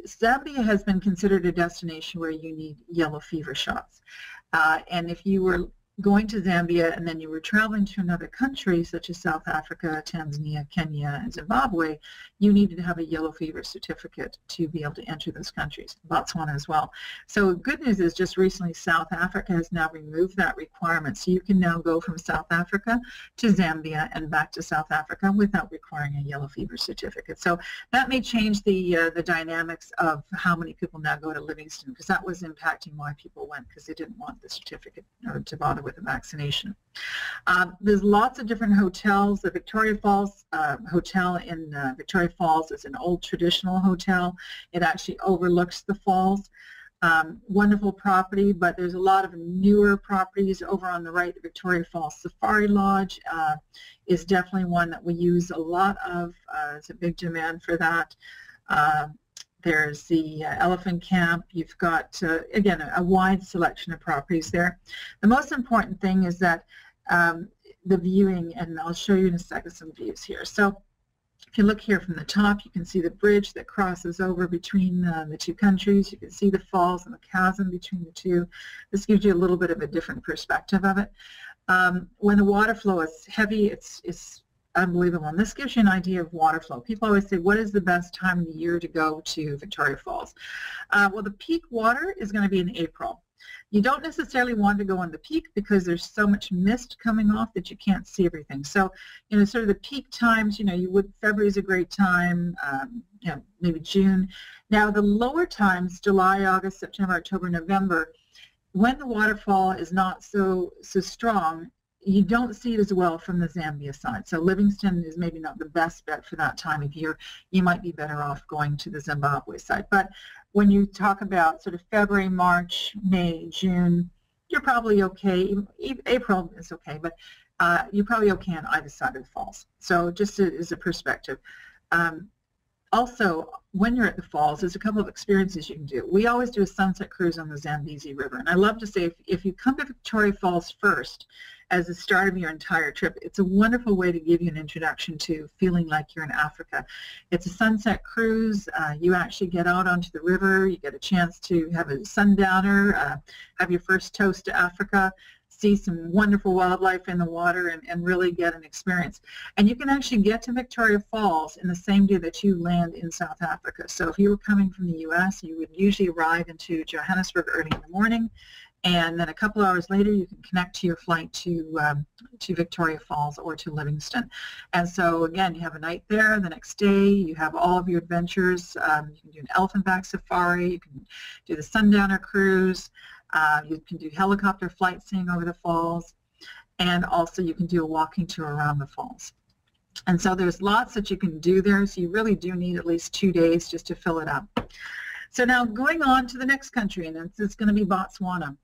Zambia has been considered a destination where you need yellow fever shots. And if you were going to Zambia and then you were traveling to another country such as South Africa, Tanzania, Kenya, and Zimbabwe, you needed to have a yellow fever certificate to be able to enter those countries, Botswana as well. So good news is just recently South Africa has now removed that requirement. So you can now go from South Africa to Zambia and back to South Africa without requiring a yellow fever certificate. So that may change the dynamics of how many people now go to Livingstone, because that was impacting why people went, because they didn't want the certificate or to bother with the vaccination. There's lots of different hotels. The Victoria Falls Hotel in Victoria Falls is an old traditional hotel. It actually overlooks the falls. Wonderful property, but there's a lot of newer properties over on the right. The Victoria Falls Safari Lodge is definitely one that we use a lot of. There's a big demand for that. There's the elephant camp. You've got, again, a wide selection of properties there. The most important thing is that the viewing, and I'll show you in a second some views here. So if you look here from the top, you can see the bridge that crosses over between the two countries. You can see the falls and the chasm between the two. This gives you a little bit of a different perspective of it. When the water flow is heavy, it's unbelievable. And this gives you an idea of water flow. People always say, what is the best time of the year to go to Victoria Falls? Well, the peak water is going to be in April. You don't necessarily want to go on the peak because there's so much mist coming off that you can't see everything. So, sort of the peak times, February is a great time, maybe June. Now, the lower times, July, August, September, October, November, when the waterfall is not so strong, you don't see it as well from the Zambia side. So Livingstone is maybe not the best bet for that time of year. You might be better off going to the Zimbabwe side. But when you talk about sort of February, March, May, June, you're probably okay. April is okay, but you're probably okay on either side of the falls. So just as a perspective. Also, when you're at the falls, there's a couple of experiences you can do. We always do a sunset cruise on the Zambezi River. And I love to say, if you come to Victoria Falls first, as the start of your entire trip, it's a wonderful way to give you an introduction to feeling like you're in Africa. It's a sunset cruise. You actually get out onto the river. You get a chance to have a sundowner, have your first toast to Africa, see some wonderful wildlife in the water, and really get an experience. And you can actually get to Victoria Falls in the same day that you land in South Africa. So if you were coming from the U.S., you would usually arrive into Johannesburg early in the morning, and then a couple hours later you can connect to your flight to Victoria Falls or to Livingstone. And so again, you have a night there. The next day you have all of your adventures. You can do an elephant-back safari, you can do the sundowner cruise, you can do helicopter flight seeing over the falls, and also you can do a walking tour around the falls. And so there's lots that you can do there, so you really do need at least 2 days just to fill it up. So now going on to the next country, and it's going to be Botswana.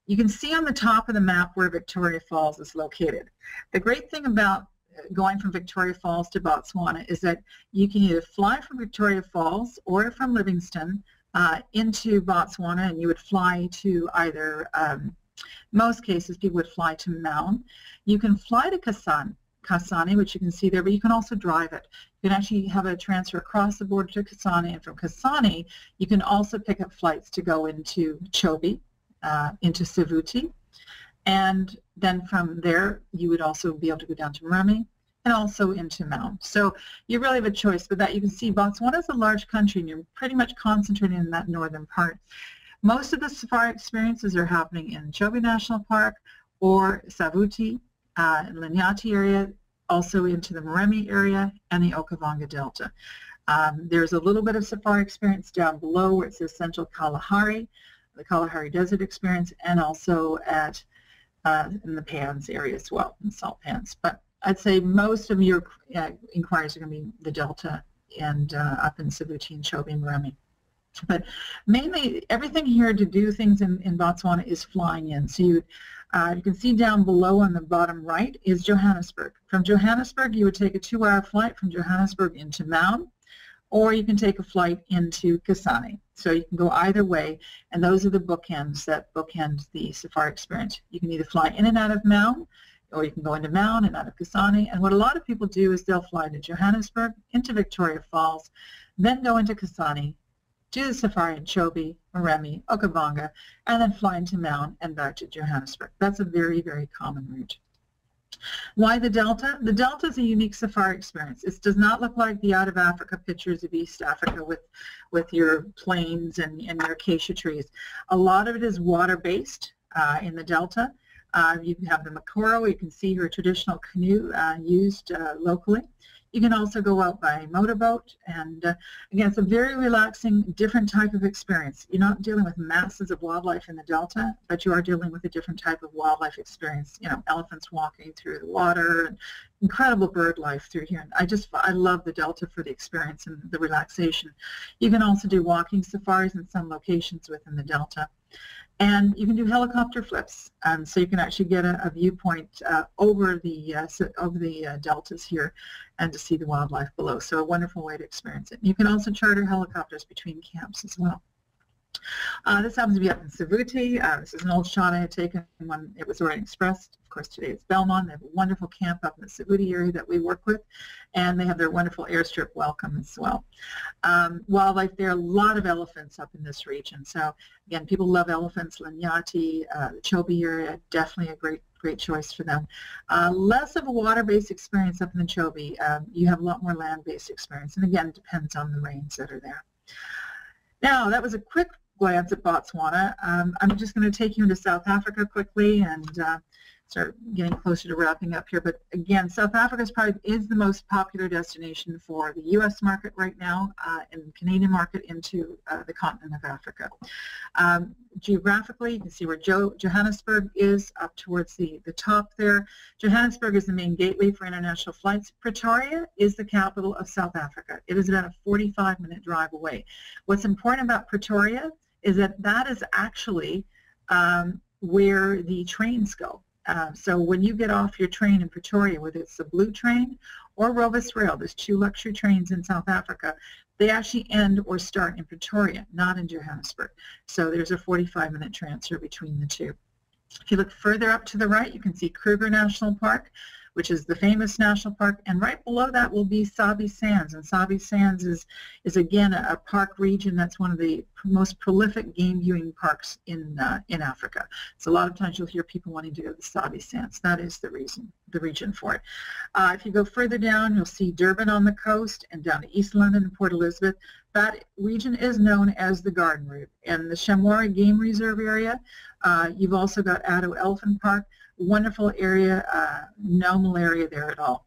You can see on the top of the map where Victoria Falls is located. The great thing about going from Victoria Falls to Botswana is that you can either fly from Victoria Falls or from Livingstone into Botswana, and you would fly to either, most cases people would fly to Maun. You can fly to Kasane, which you can see there, but you can also drive it. You can actually have a transfer across the border to Kasane, and from Kasane you can also pick up flights to go into Chobe, into Savuti, and then from there you would also be able to go down to Moremi and also into Maun. So you really have a choice, but that you can see Botswana is a large country and you're pretty much concentrated in that northern part. Most of the safari experiences are happening in Chobe National Park or Savuti, in Linyanti area, also into the Moremi area and the Okavango Delta. There's a little bit of safari experience down below where it says Central Kalahari, the Kalahari Desert experience, and also at in the Pans area as well, in salt pans. But I'd say most of your inquiries are going to be the Delta and up in Savuti and Chobe and Moremi. But mainly everything here to do things in Botswana is flying in. So you can see down below on the bottom right is Johannesburg. From Johannesburg you would take a 2-hour flight from Johannesburg into Maun, or you can take a flight into Kasane. So you can go either way, and those are the bookends that bookend the safari experience. You can either fly in and out of Maun, or you can go into Maun and out of Kasane. And what a lot of people do is they'll fly to Johannesburg, into Victoria Falls, then go into Kasane, do the safari in Chobe, Moremi, Okavango, and then fly into Maun and back to Johannesburg. That's a very, very common route. Why the Delta? The Delta is a unique safari experience. It does not look like the out of Africa pictures of East Africa with your plains and your acacia trees. A lot of it is water-based in the Delta. You can have the Makoro. You can see your traditional canoe used locally. You can also go out by motorboat, and again, it's a very relaxing, different type of experience. You're not dealing with masses of wildlife in the Delta, but you are dealing with a different type of wildlife experience. You know, elephants walking through the water, and incredible bird life through here. And I love the Delta for the experience and the relaxation. You can also do walking safaris in some locations within the Delta. And you can do helicopter flips, so you can actually get a viewpoint over the deltas here and to see the wildlife below. So a wonderful way to experience it. You can also charter helicopters between camps as well. This happens to be up in Savuti. This is an old shot I had taken when it was Orient Express. Of course, today it's Belmont. They have a wonderful camp up in the Savuti area that we work with, and they have their wonderful airstrip welcome as well. Wildlife, there are a lot of elephants up in this region. So again, people love elephants. Lanyati, the Chobe area, definitely a great choice for them. Less of a water-based experience up in the Chobe. You have a lot more land-based experience, and again, it depends on the rains that are there. Now, that was a quick glance at Botswana. I'm just going to take you into South Africa quickly and start getting closer to wrapping up here. But again, South Africa is the most popular destination for the U.S. market right now and the Canadian market into the continent of Africa. Geographically, you can see where Johannesburg is up towards the top there. Johannesburg is the main gateway for international flights. Pretoria is the capital of South Africa. It is about a 45-minute drive away. What's important about Pretoria is that is actually where the trains go. So when you get off your train in Pretoria, whether it's the Blue Train or Rovos Rail, there's 2 luxury trains in South Africa, they actually end or start in Pretoria, not in Johannesburg. So there's a 45-minute transfer between the two. If you look further up to the right, you can see Kruger National Park, which is the famous national park, and right below that will be Sabi Sands. And Sabi Sands is again a park region that's one of the most prolific game viewing parks in Africa. So a lot of times you'll hear people wanting to go to the Sabi Sands. That is the region for it. If you go further down, you'll see Durban on the coast and down to East London and Port Elizabeth. That region is known as the Garden Route. And the Shamwari Game Reserve area, you've also got Addo Elephant Park. Wonderful area, no malaria there at all.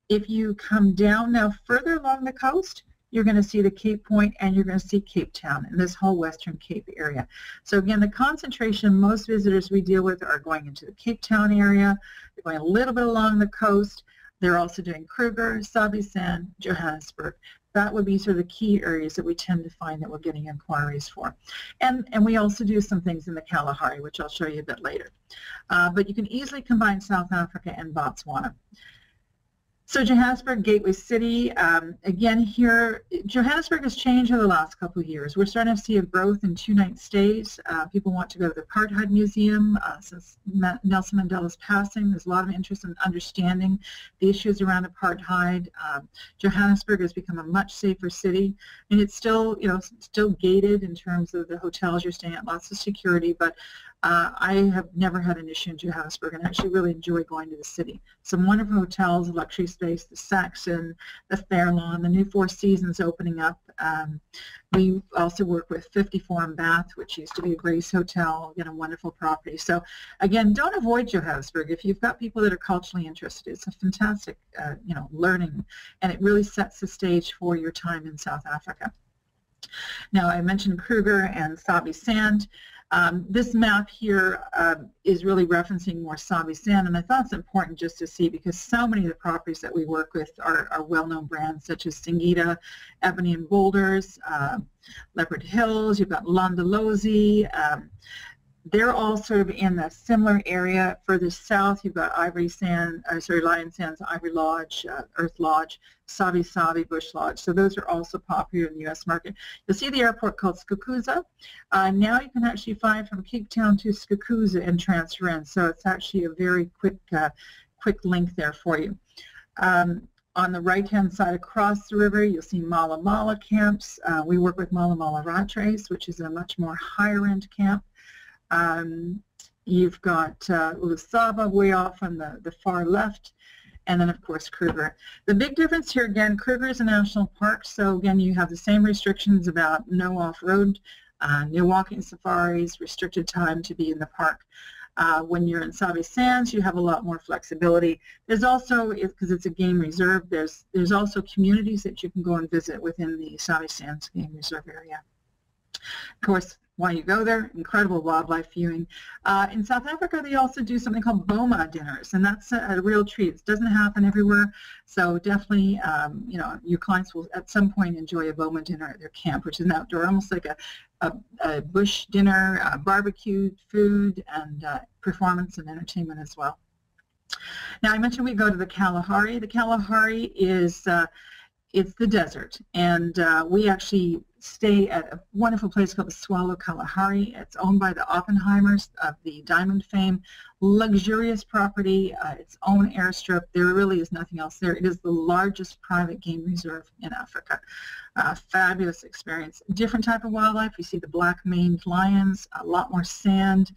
If you come down now further along the coast, you're going to see the Cape Point and you're going to see Cape Town in this whole Western Cape area. So again, the concentration most visitors we deal with are going into the Cape Town area. They're going a little bit along the coast. They're also doing Kruger, Sabi Sand, Johannesburg. That would be sort of the key areas that we tend to find that we're getting inquiries for. And we also do some things in the Kalahari, which I'll show you a bit later. But you can easily combine South Africa and Botswana. So Johannesburg, Gateway City, again here, Johannesburg has changed over the last couple of years. We're starting to see a growth in 2-night stays. People want to go to the Apartheid Museum since Nelson Mandela's passing. There's a lot of interest in understanding the issues around apartheid. Johannesburg has become a much safer city. I mean, it's still, still gated in terms of the hotels you're staying at, lots of security, but I have never had an issue in Johannesburg and actually really enjoy going to the city. Some wonderful hotels, luxury space, the Saxon, the Fairlawn, the new Four Seasons opening up. We also work with 54 in Bath, which used to be a Grace Hotel, a wonderful property. So again, don't avoid Johannesburg. If you've got people that are culturally interested, it's a fantastic, learning, and it really sets the stage for your time in South Africa. Now, I mentioned Kruger and Sabi Sand. This map here is really referencing more Sabi Sand, and I thought it's important just to see because so many of the properties that we work with are well-known brands such as Singita, Ebony and Boulders, Leopard Hills, you've got Londolozi. They're all sort of in a similar area. Further south, you've got Lion Sands, Ivory Lodge, Earth Lodge, Sabi Sabi, Bush Lodge. So those are also popular in the U.S. market. You'll see the airport called Skukuza. Now you can actually fly from Cape Town to Skukuza and transfer in. So it's actually a very quick link there for you. On the right-hand side across the river, you'll see Mala Mala camps. We work with Mala Mala Rat Race, which is a much more higher-end camp. You've got Lusaba way off on the far left, and then of course Kruger. The big difference here again, Kruger is a national park, so again you have the same restrictions about no off-road, no walking safaris, restricted time to be in the park. When you're in Sabi Sands, you have a lot more flexibility. There's also, because it's a game reserve, there's also communities that you can go and visit within the Sabi Sands Game Reserve area. Of course, while you go there, incredible wildlife viewing. In South Africa, they also do something called Boma dinners, and that's a real treat. It doesn't happen everywhere, so definitely, you know, your clients will at some point enjoy a Boma dinner at their camp, which is an outdoor, almost like a bush dinner, barbecued food, and performance and entertainment as well. Now, I mentioned we go to the Kalahari. The Kalahari is it's the desert, and we actually stay at a wonderful place called the Swallow Kalahari. It's owned by the Oppenheimers of the diamond fame. Luxurious property, its own airstrip. There really is nothing else there. It is the largest private game reserve in Africa. Fabulous experience. Different type of wildlife. You see the black-maned lions, a lot more sand.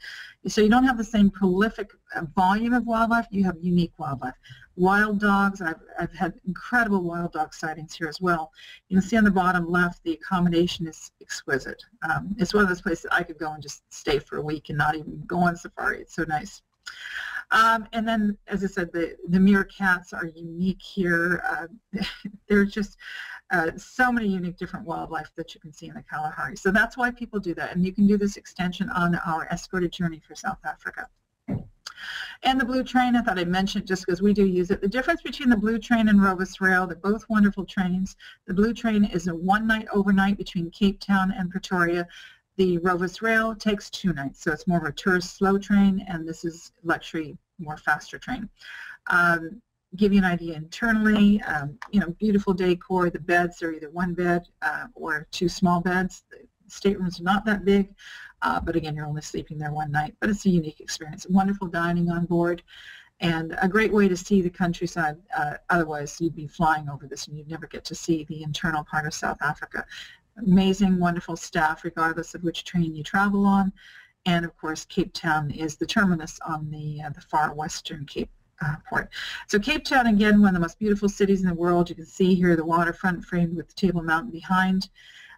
So you don't have the same prolific volume of wildlife. You have unique wildlife. Wild dogs, I've had incredible wild dog sightings here as well. You can see on the bottom left, the accommodation is exquisite. It's one of those places I could go and just stay for a week and not even go on safari. It's so nice. And then, as I said, the meerkats are unique here. There are just so many unique different wildlife that you can see in the Kalahari. So that's why people do that. And you can do this extension on our escorted journey for South Africa. And the Blue Train, I thought I'd mention just because we do use it. The difference between the Blue Train and Rovos Rail, they're both wonderful trains. The Blue Train is a one-night overnight between Cape Town and Pretoria. The Rovos Rail takes 2 nights, so it's more of a tourist slow train, and this is luxury, more faster train. Give you an idea internally, you know, beautiful decor. The beds are either 1 bed or 2 small beds. The staterooms are not that big. But again, you're only sleeping there 1 night. But it's a unique experience. Wonderful dining on board, and a great way to see the countryside. Otherwise, you'd be flying over this, and you'd never get to see the internal part of South Africa. Amazing, wonderful staff, regardless of which train you travel on. And of course, Cape Town is the terminus on the far western Cape port. So Cape Town, again, one of the most beautiful cities in the world. You can see here the waterfront framed with Table Mountain behind.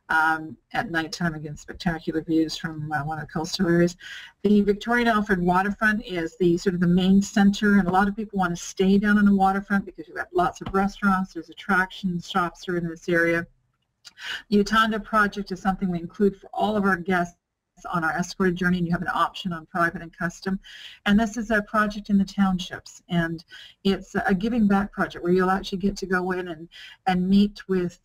At nighttime, again, spectacular views from one of the coastal areas. The Victoria and Alfred waterfront is the sort of the main center, and a lot of people want to stay down on the waterfront because you've got lots of restaurants, there's attractions, shops are in this area. The Utanda project is something we include for all of our guests on our escorted journey, and you have an option on private and custom. And this is a project in the townships, and it's a giving back project where you'll actually get to go in and meet with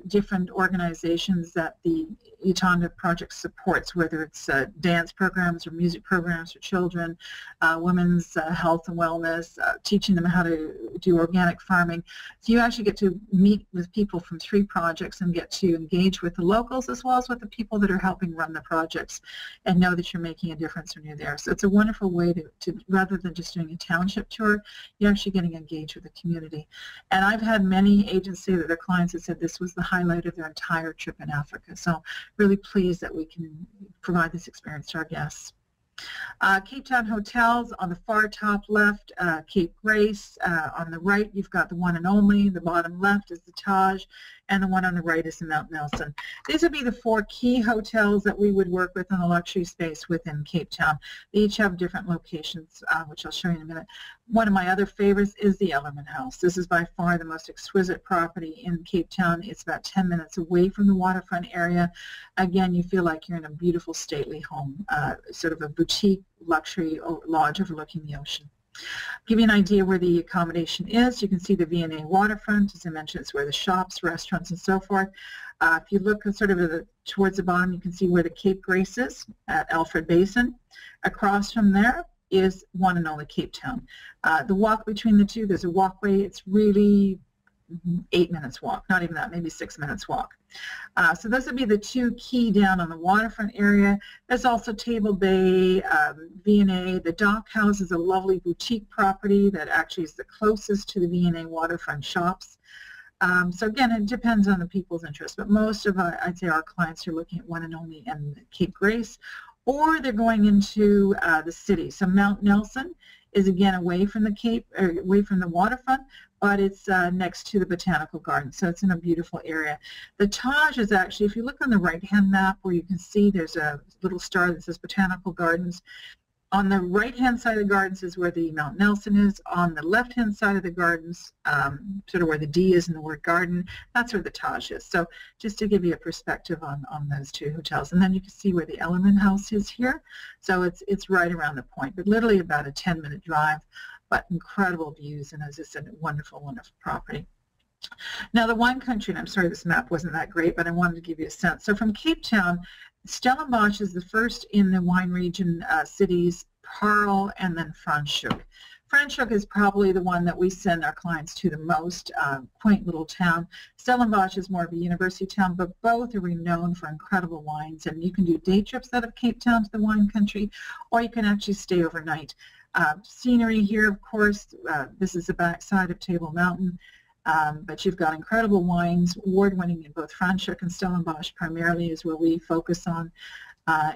different organizations that the Utanda project supports, whether it's dance programs or music programs for children, women's health and wellness, teaching them how to do organic farming. So you actually get to meet with people from 3 projects and get to engage with the locals as well as with the people that are helping run the projects, and know that you're making a difference when you're there. So it's a wonderful way to rather than just doing a township tour, you're actually getting engaged with the community. And I've had many agents say that their clients have said this was the highlight of their entire trip in Africa. So really pleased that we can provide this experience to our guests. Cape Town hotels on the far top left, Cape Grace. On the right, you've got the one and only. The bottom left is the Taj, and the one on the right is the Mount Nelson. These would be the 4 key hotels that we would work with in the luxury space within Cape Town. They each have different locations, which I'll show you in a minute. One of my other favorites is the Ellerman House. This is by far the most exquisite property in Cape Town. It's about 10 minutes away from the waterfront area. Again, you feel like you're in a beautiful, stately home, sort of a boutique luxury lodge overlooking the ocean. Give you an idea where the accommodation is. You can see the V&A waterfront. As I mentioned, it's where the shops, restaurants, and so forth. If you look sort of towards the bottom, you can see where the Cape Grace is at Alfred Basin. Across from there is one and only Cape Town. The walk between the two, there's a walkway. It's really 8 minutes walk, not even that, maybe 6 minutes walk. So those would be the 2 key down on the waterfront area. There's also Table Bay, V&A. The Dock House is a lovely boutique property that actually is the closest to the V&A waterfront shops. So again, it depends on the people's interest, but most of, I'd say, our clients are looking at one and only and Cape Grace, or they're going into the city. So Mount Nelson is again away from the Cape, or away from the waterfront, but it's next to the Botanical Garden, so it's in a beautiful area. The Taj is actually, if you look on the right-hand map where you can see there's a little star that says Botanical Gardens, On the right-hand side of the gardens is where the Mount Nelson is. On the left-hand side of the gardens, sort of where the D is in the word garden, that's where the Taj is. So just to give you a perspective on those two hotels. And then you can see where the Elliman House is here. So it's right around the point, but literally about a 10-minute drive, but incredible views, and as I said, a wonderful, wonderful property. Now the wine country, and I'm sorry this map wasn't that great, but I wanted to give you a sense. So from Cape Town, Stellenbosch is the first in the wine region cities, Paarl, and then Franschhoek. Franschhoek is probably the one that we send our clients to the most, quaint little town. Stellenbosch is more of a university town, but both are renowned for incredible wines, and you can do day trips out of Cape Town to the wine country, or you can actually stay overnight. Scenery here, of course, this is the backside of Table Mountain. But you've got incredible wines, award-winning in both Franschhoek and Stellenbosch primarily is where we focus on.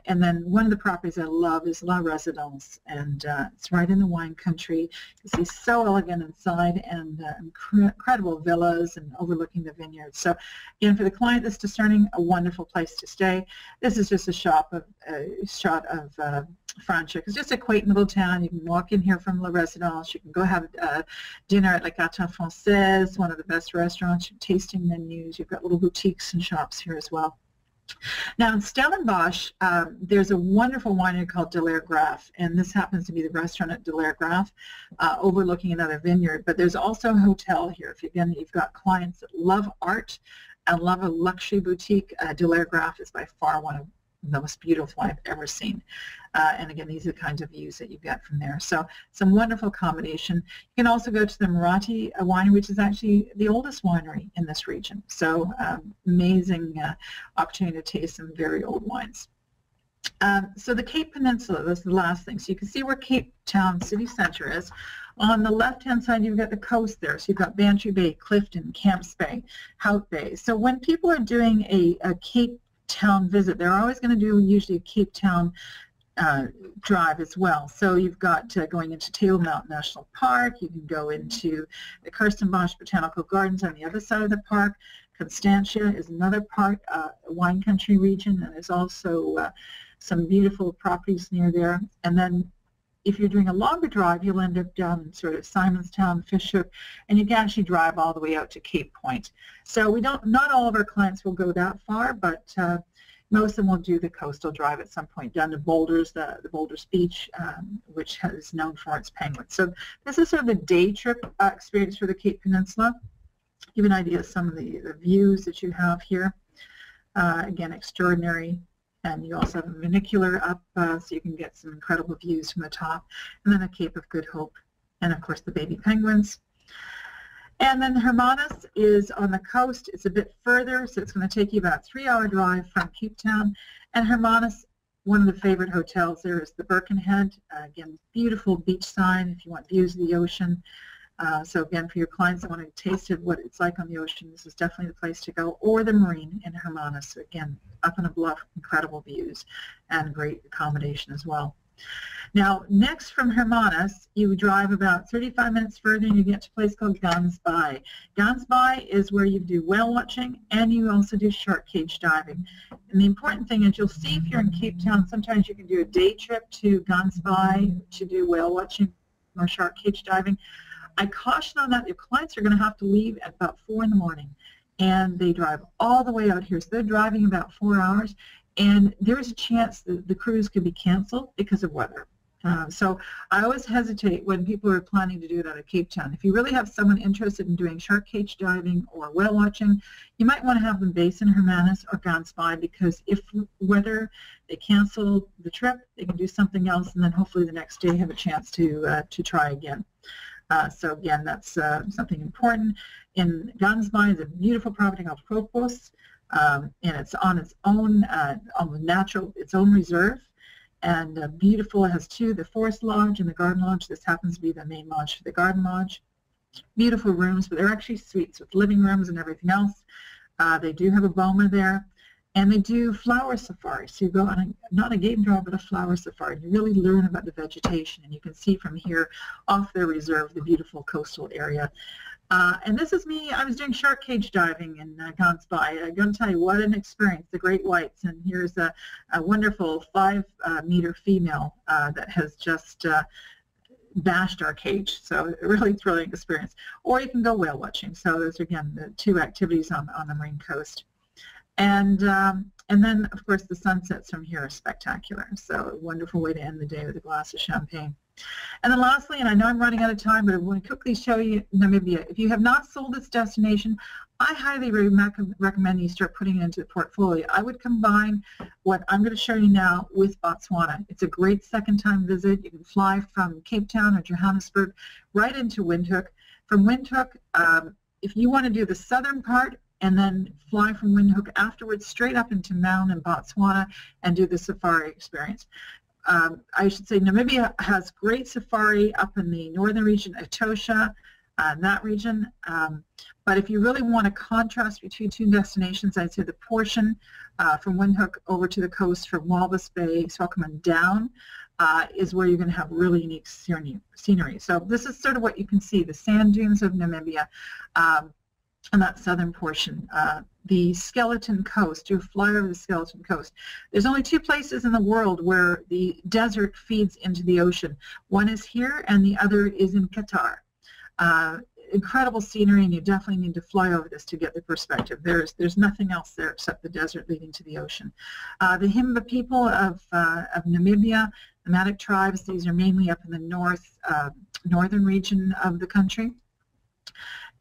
And then one of the properties I love is La Residence, and it's right in the wine country. It's so elegant inside, and incredible villas and overlooking the vineyards. So again, for the client that's discerning, a wonderful place to stay. This is just a shot of Franschhoek. It's just a quaint little town. You can walk in here from La Residence. You can go have dinner at La Carte Française, one of the best restaurants, tasting menus. You've got little boutiques and shops here as well. Now in Stellenbosch, there's a wonderful winery called De Laer Graaf, and this happens to be the restaurant at De Laer Graaf, overlooking another vineyard. But there's also a hotel here. If again, you've got clients that love art and love a luxury boutique, De Laer Graaf is by far one of the most beautiful I've ever seen. And again, these are the kinds of views that you get from there. So some wonderful accommodation. You can also go to the Moratti winery, which is actually the oldest winery in this region. So amazing opportunity to taste some very old wines. So the Cape Peninsula, that's the last thing. So you can see where Cape Town city center is. On the left-hand side, you've got the coast there. So you've got Bantry Bay, Clifton, Camps Bay, Hout Bay. So when people are doing a Cape Town visit, they're always going to do usually a Cape Town drive as well. So you've got going into Table Mountain National Park. You can go into the Kirstenbosch Botanical Gardens on the other side of the park. Constantia is another part, wine country region, and there's also some beautiful properties near there. And then if you're doing a longer drive, you'll end up down in sort of Simonstown, Fishhook, and you can actually drive all the way out to Cape Point. So not all of our clients will go that far, but most of them will do the coastal drive at some point down to Boulders, the Boulders Beach, which is known for its penguins. So this is sort of the day trip experience for the Cape Peninsula. Give an idea of some of the views that you have here. Again, extraordinary. And you also have a funicular up, so you can get some incredible views from the top. And then the Cape of Good Hope, and of course the baby penguins. And then Hermanus is on the coast. It's a bit further, so it's going to take you about a 3-hour drive from Cape Town. And Hermanus, one of the favorite hotels there is the Birkenhead. Again, beautiful beachside if you want views of the ocean. So again, for your clients that want to taste of what it's like on the ocean, this is definitely the place to go. Or the Marine in Hermanus. Again, up in a bluff, incredible views and great accommodation as well. Now, next from Hermanus, you drive about 35 minutes further and you get to a place called Gans Bay. Gans Bay is where you do whale watching and you also do shark cage diving. And the important thing is you'll see if you're in Cape Town, sometimes you can do a day trip to Gans Bay to do whale watching or shark cage diving. I caution on that your clients are going to have to leave at about 4 in the morning, and they drive all the way out here. So they're driving about 4 hours, and there's a chance that the cruise could be canceled because of weather. So I always hesitate when people are planning to do it out of Cape Town. If you really have someone interested in doing shark cage diving or whale watching, you might want to have them base in Hermanus or Gans Bay, because if whether they cancel the trip, they can do something else, and then hopefully the next day have a chance to try again. So again, that's something important. In Gans Bay is a beautiful property called Propos, and it's on its own, its own reserve, and beautiful. It has two, the Forest Lodge and the Garden Lodge. This happens to be the main lodge for the Garden Lodge. Beautiful rooms, but they're actually suites with living rooms and everything else. They do have a boma there. And they do flower safari. So you go on not a game drive, but a flower safari. You really learn about the vegetation, and you can see from here off their reserve the beautiful coastal area. And this is me. I was doing shark cage diving in Gans Bay. I'm going to tell you what an experience, the great whites. And here's a wonderful 5-meter female that has just bashed our cage. So a really thrilling experience. Or you can go whale watching. So those are, again, the 2 activities on the Marine Coast. And then, of course, the sunsets from here are spectacular. So a wonderful way to end the day with a glass of champagne. And then lastly, and I know I'm running out of time, but I want to quickly show you Namibia. If you have not sold this destination, I highly recommend you start putting it into the portfolio. I would combine what I'm going to show you now with Botswana. It's a great second-time visit. You can fly from Cape Town or Johannesburg right into Windhoek. From Windhoek, if you want to do the southern part, and then fly from Windhoek afterwards straight up into Maun in Botswana and do the safari experience. I should say Namibia has great safari up in the northern region, Etosha, that region. But if you really want a contrast between 2 destinations, I'd say the portion from Windhoek over to the coast from Walvis Bay, Swakopmund down, is where you're going to have really unique scenery. So this is sort of what you can see, the sand dunes of Namibia. On that southern portion, the Skeleton Coast. You fly over the Skeleton Coast. There's only 2 places in the world where the desert feeds into the ocean. One is here, and the other is in Qatar. Incredible scenery, and you definitely need to fly over this to get the perspective. There's nothing else there except the desert leading to the ocean. The Himba people of Namibia, nomadic tribes. These are mainly up in the northern region of the country.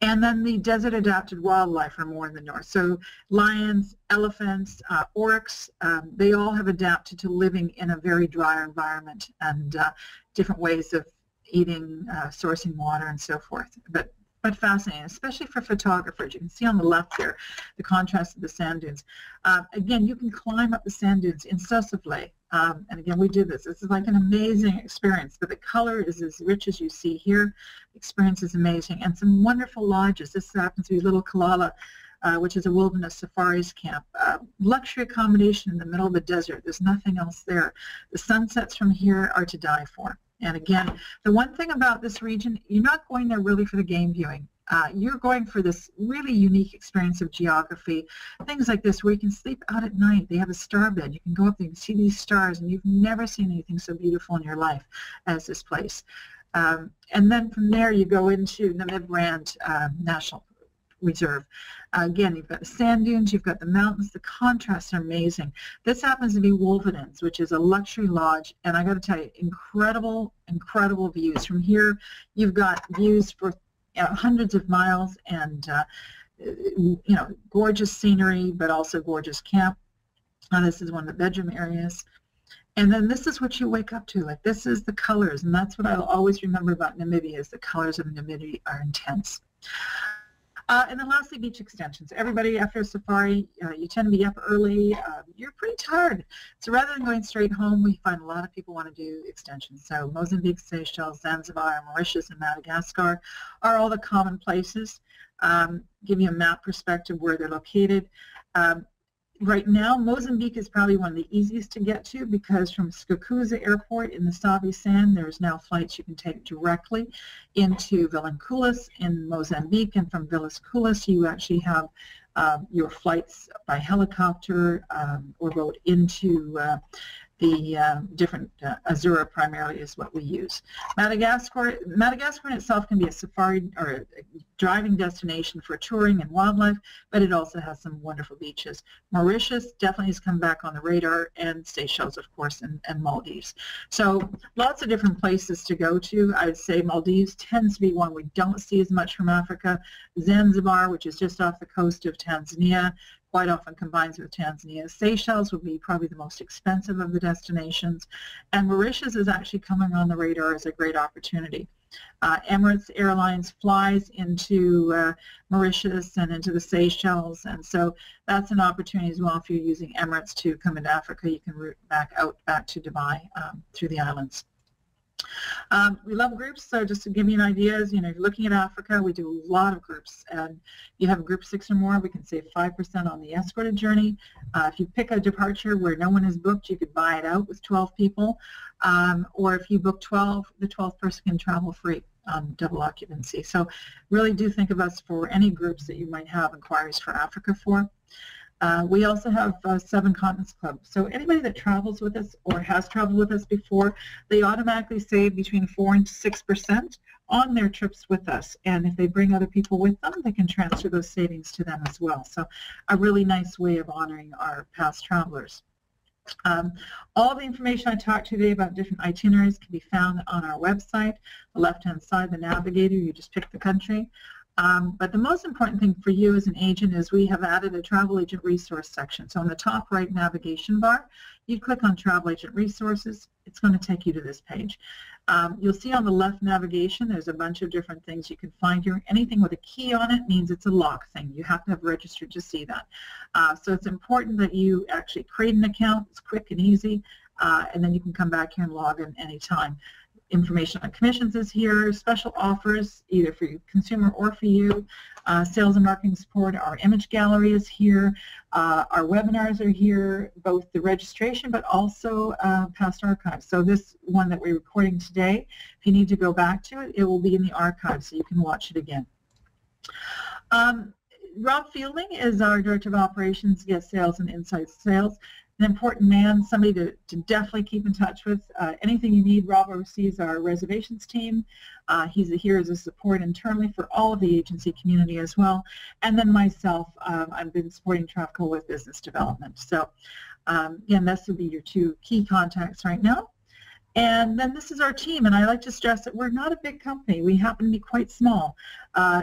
And then the desert-adapted wildlife are more in the north. So lions, elephants, oryx, they all have adapted to living in a very dry environment and different ways of eating, sourcing water, and so forth. But fascinating, especially for photographers. You can see on the left there the contrast of the sand dunes. Again, you can climb up the sand dunes in Sossusvlei. And again, we did this. This is like an amazing experience, but the color is as rich as you see here. The experience is amazing. And some wonderful lodges. This happens to be Little Kalala, which is a wilderness safaris camp. Luxury accommodation in the middle of the desert. There's nothing else there. The sunsets from here are to die for. And again, the one thing about this region, you're not going there really for the game viewing. You're going for this really unique experience of geography, things like this where you can sleep out at night. They have a star bed. You can go up there and see these stars, and you've never seen anything so beautiful in your life as this place. And then from there you go into Namibrand National Reserve. Again, you've got the sand dunes, you've got the mountains, the contrasts are amazing. This happens to be Wolvenens, which is a luxury lodge, and I got to tell you, incredible, incredible views. From here, you've got views for hundreds of miles, and gorgeous scenery, but also gorgeous camp. This is one of the bedroom areas. And then this is what you wake up to. Like, this is the colors, and that's what I'll always remember about Namibia, is the colors of Namibia are intense. And then lastly, beach extensions. Everybody after a safari, you tend to be up early. You're pretty tired. So rather than going straight home, we find a lot of people want to do extensions. So Mozambique, Seychelles, Zanzibar, Mauritius, and Madagascar are all the common places. Give you a map perspective where they're located. Right now, Mozambique is probably one of the easiest to get to because from Skukuza Airport in the Sabi Sand, there's now flights you can take directly into Vilanculos in Mozambique, and from Vilanculos you actually have your flights by helicopter or boat into the different Azura primarily is what we use. Madagascar in itself can be a safari or a driving destination for touring and wildlife, but it also has some wonderful beaches. Mauritius definitely has come back on the radar, and Seychelles, of course, and Maldives. So lots of different places to go to. I would say Maldives tends to be one we don't see as much from Africa. Zanzibar, which is just off the coast of Tanzania, quite often combines with Tanzania. Seychelles would be probably the most expensive of the destinations, and Mauritius is actually coming on the radar as a great opportunity. Emirates Airlines flies into Mauritius and into the Seychelles, and so that's an opportunity as well. If you're using Emirates to come into Africa, you can route back to Dubai through the islands. We love groups, so just to give you an idea, if you're looking at Africa, we do a lot of groups. And you have a group 6 or more, we can save 5% on the escorted journey. If you pick a departure where no one is booked, you could buy it out with 12 people. Or if you book 12, the 12th person can travel free on double occupancy. So really do think of us for any groups that you might have inquiries for Africa for. We also have 7 Continents Club. So anybody that travels with us or has traveled with us before, they automatically save between 4 and 6% on their trips with us. And if they bring other people with them, they can transfer those savings to them as well. So a really nice way of honoring our past travelers. All the information I talked today about different itineraries can be found on our website. The left-hand side, the navigator, you just pick the country. But the most important thing for you as an agent is we have added a travel agent resource section. So on the top right navigation bar, you click on travel agent resources. It's going to take you to this page. You'll see on the left navigation there's a bunch of different things you can find here. Anything with a key on it means it's a lock thing. You have to have registered to see that. So it's important that you actually create an account. It's quick and easy, and then you can come back here and log in anytime. Information on commissions is here, special offers either for you consumer or for you, sales and marketing support, our image gallery is here, our webinars are here, both the registration but also past archives. So this one that we're recording today, if you need to go back to it, it will be in the archive so you can watch it again. Rob Fielding is our Director of Operations, Guest Sales and Inside Sales. An important man, somebody to definitely keep in touch with. Anything you need, Rob oversees our reservations team. He's here as a support internally for all of the agency community as well. And then myself, I've been supporting Travelco with business development. So again, this would be your 2 key contacts right now. And then this is our team, and I like to stress that we're not a big company. We happen to be quite small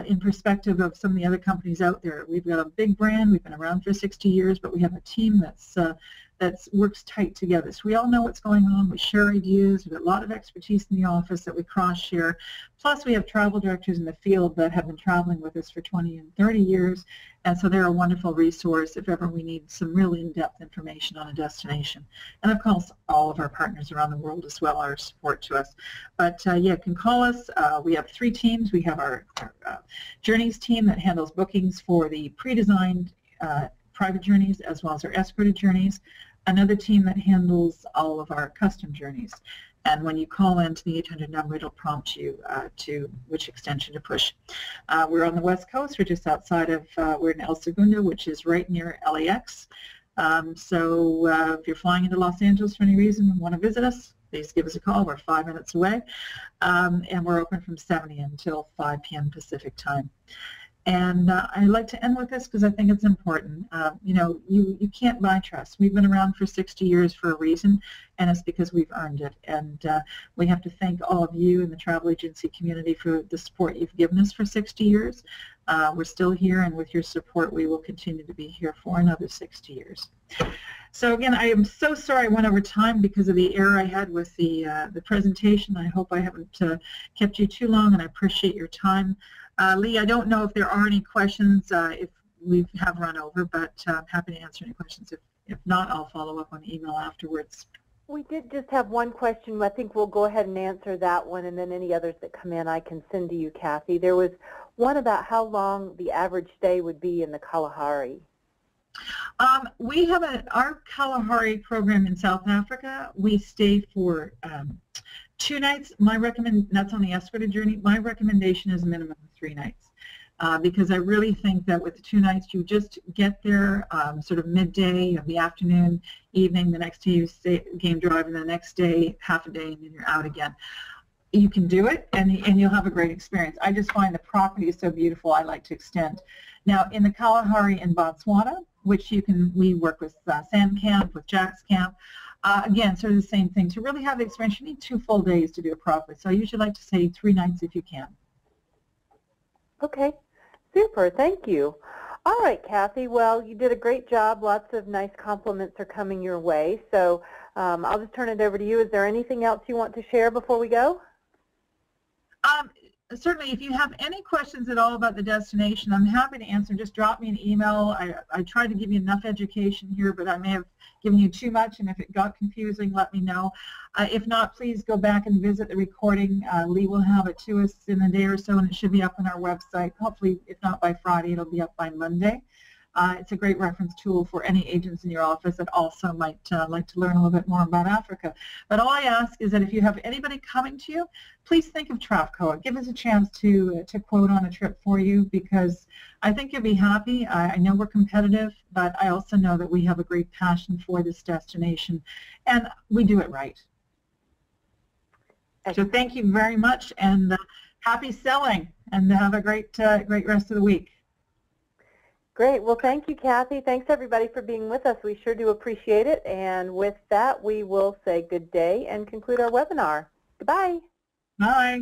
in perspective of some of the other companies out there. We've got a big brand. We've been around for 60 years, but we have a team that works tight together. So we all know what's going on. We share ideas. We've got a lot of expertise in the office that we cross-share. Plus, we have travel directors in the field that have been traveling with us for 20 and 30 years, and so they're a wonderful resource if ever we need some really in-depth information on a destination. And of course, all of our partners around the world as well are support to us. But yeah, you can call us. We have 3 teams. We have our journeys team that handles bookings for the pre-designed private journeys as well as our escorted journeys. Another team that handles all of our custom journeys. And when you call into the 800 number, it'll prompt you to which extension to push. We're on the West Coast. We're just outside of, we're in El Segundo, which is right near LAX. So if you're flying into Los Angeles for any reason and want to visit us, please give us a call. We're 5 minutes away. And we're open from 7 a.m. until 5 p.m. Pacific time. And I'd like to end with this because I think it's important. You can't buy trust. We've been around for 60 years for a reason, and it's because we've earned it. And we have to thank all of you in the travel agency community for the support you've given us for 60 years. We're still here, and with your support, we will continue to be here for another 60 years. So again, I am so sorry I went over time because of the error I had with the presentation. I hope I haven't kept you too long, and I appreciate your time. Lee, I don't know if there are any questions if we have run over, but I'm happy to answer any questions. If not, I'll follow up on email afterwards. We did just have one question. I think we'll go ahead and answer that one, and then any others that come in I can send to you, Kathy. There was one about how long the average stay would be in the Kalahari. We have our Kalahari program in South Africa. We stay for 2 nights. That's on the escorted journey. My recommendation is a minimum of 3 nights because I really think that with the 2 nights you just get there sort of midday, you have the afternoon, evening, the next day you stay game drive, and the next day half a day, and then you're out again. You can do it, and you'll have a great experience. I just find the property is so beautiful. I like to extend. Now in the Kalahari in Botswana, which we work with Sand Camp, with Jack's Camp. Again, sort of the same thing. To really have the experience, you need 2 full days to do it properly. So I usually like to say 3 nights if you can. Okay, super. Thank you. All right, Kathy. Well, you did a great job. Lots of nice compliments are coming your way. So I'll just turn it over to you. Is there anything else you want to share before we go? certainly, if you have any questions at all about the destination, I'm happy to answer. Just drop me an email. I tried to give you enough education here, but I may have given you too much, and if it got confusing, let me know. If not, please go back and visit the recording. Lee will have it to us in a day or so, and it should be up on our website. Hopefully, if not by Friday, it'll be up by Monday. It's a great reference tool for any agents in your office that also might like to learn a little bit more about Africa. But all I ask is that if you have anybody coming to you, please think of Trafcoa. Give us a chance to quote on a trip for you, because I think you'll be happy. I know we're competitive, but I also know that we have a great passion for this destination, and we do it right. So thank you very much, and happy selling, and have a great rest of the week. Great. Well, thank you, Kathy. Thanks, everybody, for being with us. We sure do appreciate it. And with that, we will say good day and conclude our webinar. Goodbye. Bye.